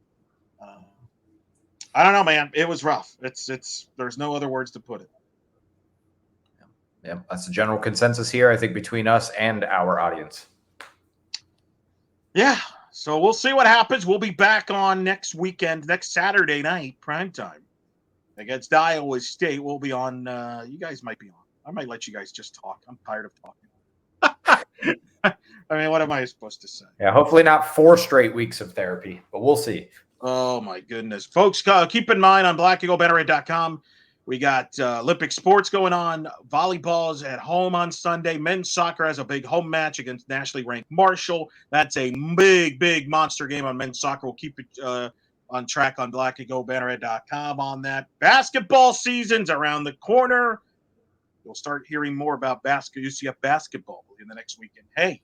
I don't know, man. It was rough. There's no other words to put it. Yeah, that's the general consensus here, I think, between us and our audience. Yeah, so we'll see what happens. We'll be back on next Saturday night, primetime, against Iowa State. We'll be on. You guys might be on. I might let you guys just talk. I'm tired of talking. I mean, what am I supposed to say? Yeah, hopefully not 4 straight weeks of therapy, but we'll see. Oh, my goodness. Folks, keep in mind on blackandgoldbannerhead.com, we got Olympic sports going on. Volleyball's at home on Sunday. Men's soccer has a big home match against nationally ranked Marshall. That's a big, big monster game on men's soccer. We'll keep it on track on blackandgoldbannerhead.com on that. Basketball season's around the corner. You'll start hearing more about UCF basketball in the next weekend. Hey,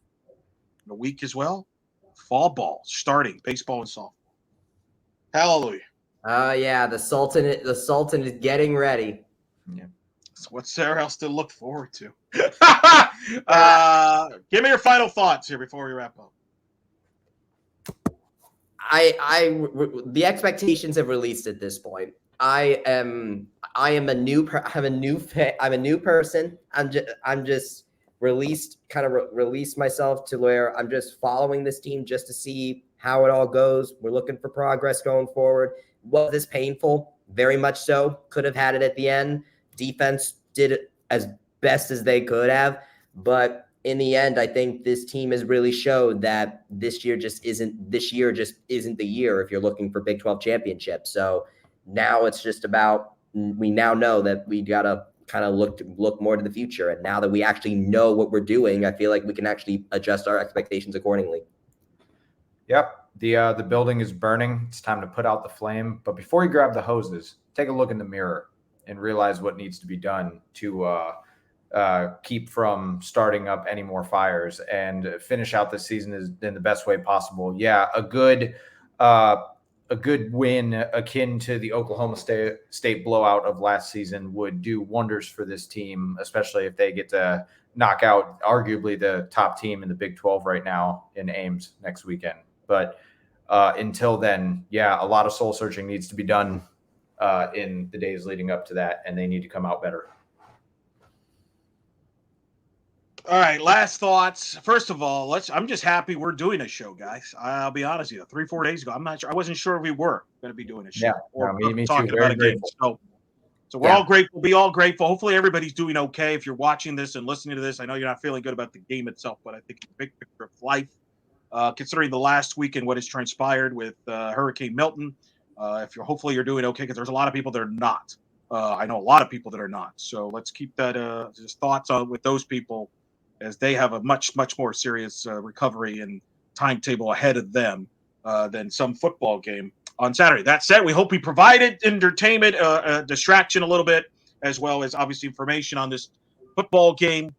in a week as well, fall ball starting, baseball and softball. Hallelujah. Yeah, the Sultan is getting ready. Yeah. So what's there else to look forward to? Give me your final thoughts here before we wrap up. The expectations have released at this point. I'm a new person. I'm just released myself to where I'm just following this team just to see how it all goes. We're looking for progress going forward. Was this painful? Very much so. Could have had it at the end. Defense did it as best as they could have. But in the end, I think this team has really showed that this year just isn't the year if you're looking for Big 12 championship. So now it's just about, we now know that we got to kind of look more to the future. And now that we actually know what we're doing, I feel like we can actually adjust our expectations accordingly. Yep. The building is burning. It's time to put out the flame. But before you grab the hoses, take a look in the mirror and realize what needs to be done to keep from starting up any more fires and finish out the season in the best way possible. Yeah, a good win akin to the Oklahoma State blowout of last season would do wonders for this team, especially if they get to knock out arguably the top team in the Big 12 right now in Ames next weekend. But until then, yeah, a lot of soul searching needs to be done in the days leading up to that, and they need to come out better. All right, last thoughts. First of all, I'm just happy we're doing a show, guys. I'll be honest with you. 3-4 days ago, I wasn't sure we were going to be doing a show me talking too. about a game. So we're all grateful. Be all grateful. Hopefully everybody's doing okay. If you're watching this and listening to this, I know you're not feeling good about the game itself, but I think the big picture of life, considering the last week and what has transpired with Hurricane Milton, hopefully you're doing okay, because there's a lot of people that are not. I know a lot of people that are not. So let's keep that just thoughts on with those people as they have a much more serious recovery and timetable ahead of them than some football game on Saturday. That said, we hope we provided entertainment, distraction a little bit, as well as obviously information on this football game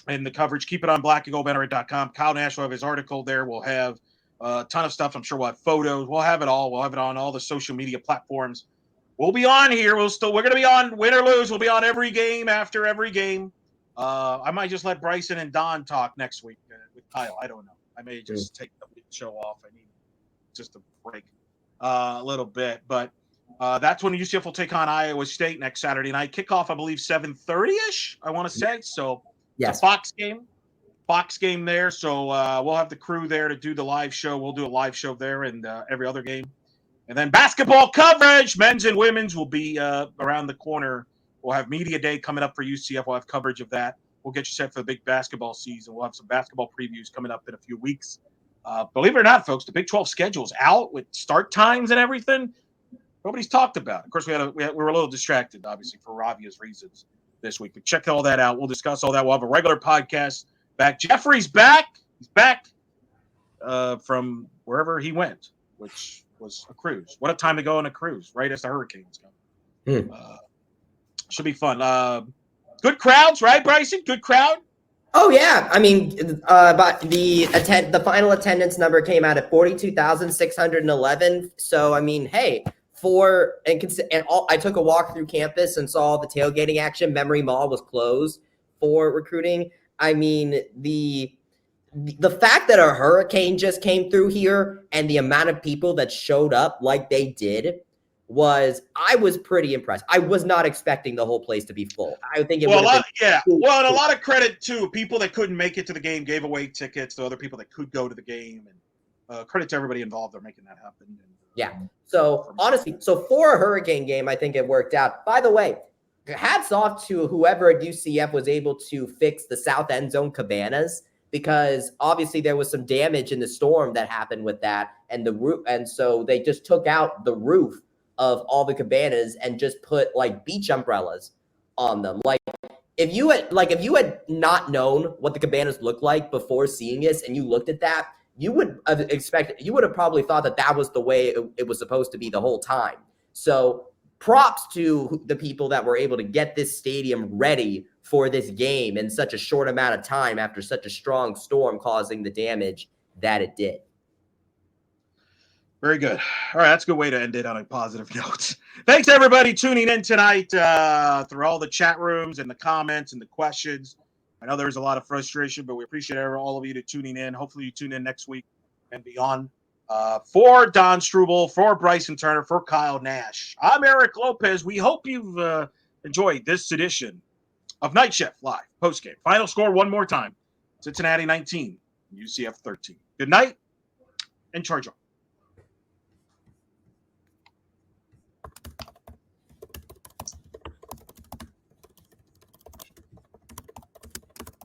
and the coverage. Keep it on blackandgoldbanneret.com. Kyle Nash will have his article there. We'll have a ton of stuff. I'm sure we'll have photos. We'll have it all. We'll have it on all the social media platforms. We'll be on here. We're going to be on, win or lose. We'll be on every game after every game. I might just let Bryson and Don talk next week with Kyle. I don't know. I may just take the show off. I need just a break a little bit. But that's when UCF will take on Iowa State next Saturday night. Kickoff, I believe, 7:30-ish, I want to say. So it's a Fox game there. So we'll have the crew there to do the live show. We'll do a live show there and every other game. And then basketball coverage, men's and women's, will be around the corner. We'll have media day coming up for UCF. We'll have coverage of that. We'll get you set for the big basketball season. We'll have some basketball previews coming up in a few weeks. Believe it or not, folks, the Big 12 schedule's out with start times and everything. Nobody's talked about it. Of course, we were a little distracted, obviously, for obvious reasons this week. But check all that out. We'll discuss all that. We'll have a regular podcast back. Jeffrey's back. He's back from wherever he went, which was a cruise. What a time to go on a cruise, right as the hurricanes come. Should be fun. Good crowds, right, Bryson? Good crowd. Oh yeah, I mean, but the final attendance number came out at 42,611. So I mean, hey, I took a walk through campus and saw the tailgating action. Memory Mall was closed for recruiting. I mean, the fact that a hurricane just came through here and the amount of people that showed up like they did I was pretty impressed. I was not expecting the whole place to be full. I think it Well, and a lot of credit to people that couldn't make it to the game, gave away tickets to other people that could go to the game, and credit to everybody involved for making that happen. Yeah. So honestly, for a hurricane game, I think it worked out. By the way, hats off to whoever at UCF was able to fix the south end zone cabanas, because obviously there was some damage in the storm that happened with that and the roof, and so they just took out the roof of all the cabanas and just put like beach umbrellas on them. Like if you had not known what the cabanas looked like before seeing this and you looked at that, you would have probably thought that was the way it was supposed to be the whole time. So props to the people that were able to get this stadium ready for this game in such a short amount of time after such a strong storm causing the damage that it did. Very good. All right, that's a good way to end it on a positive note. Thanks, everybody, tuning in tonight through all the chat rooms and the comments and the questions. I know there's a lot of frustration, but we appreciate all of you tuning in. Hopefully you tune in next week and beyond. For Don Strouble, for Bryson Turner, for Kyle Nash, I'm Eric Lopez. We hope you've enjoyed this edition of Night Shift Live postgame. Final score one more time. Cincinnati 19, UCF 13. Good night and charge on.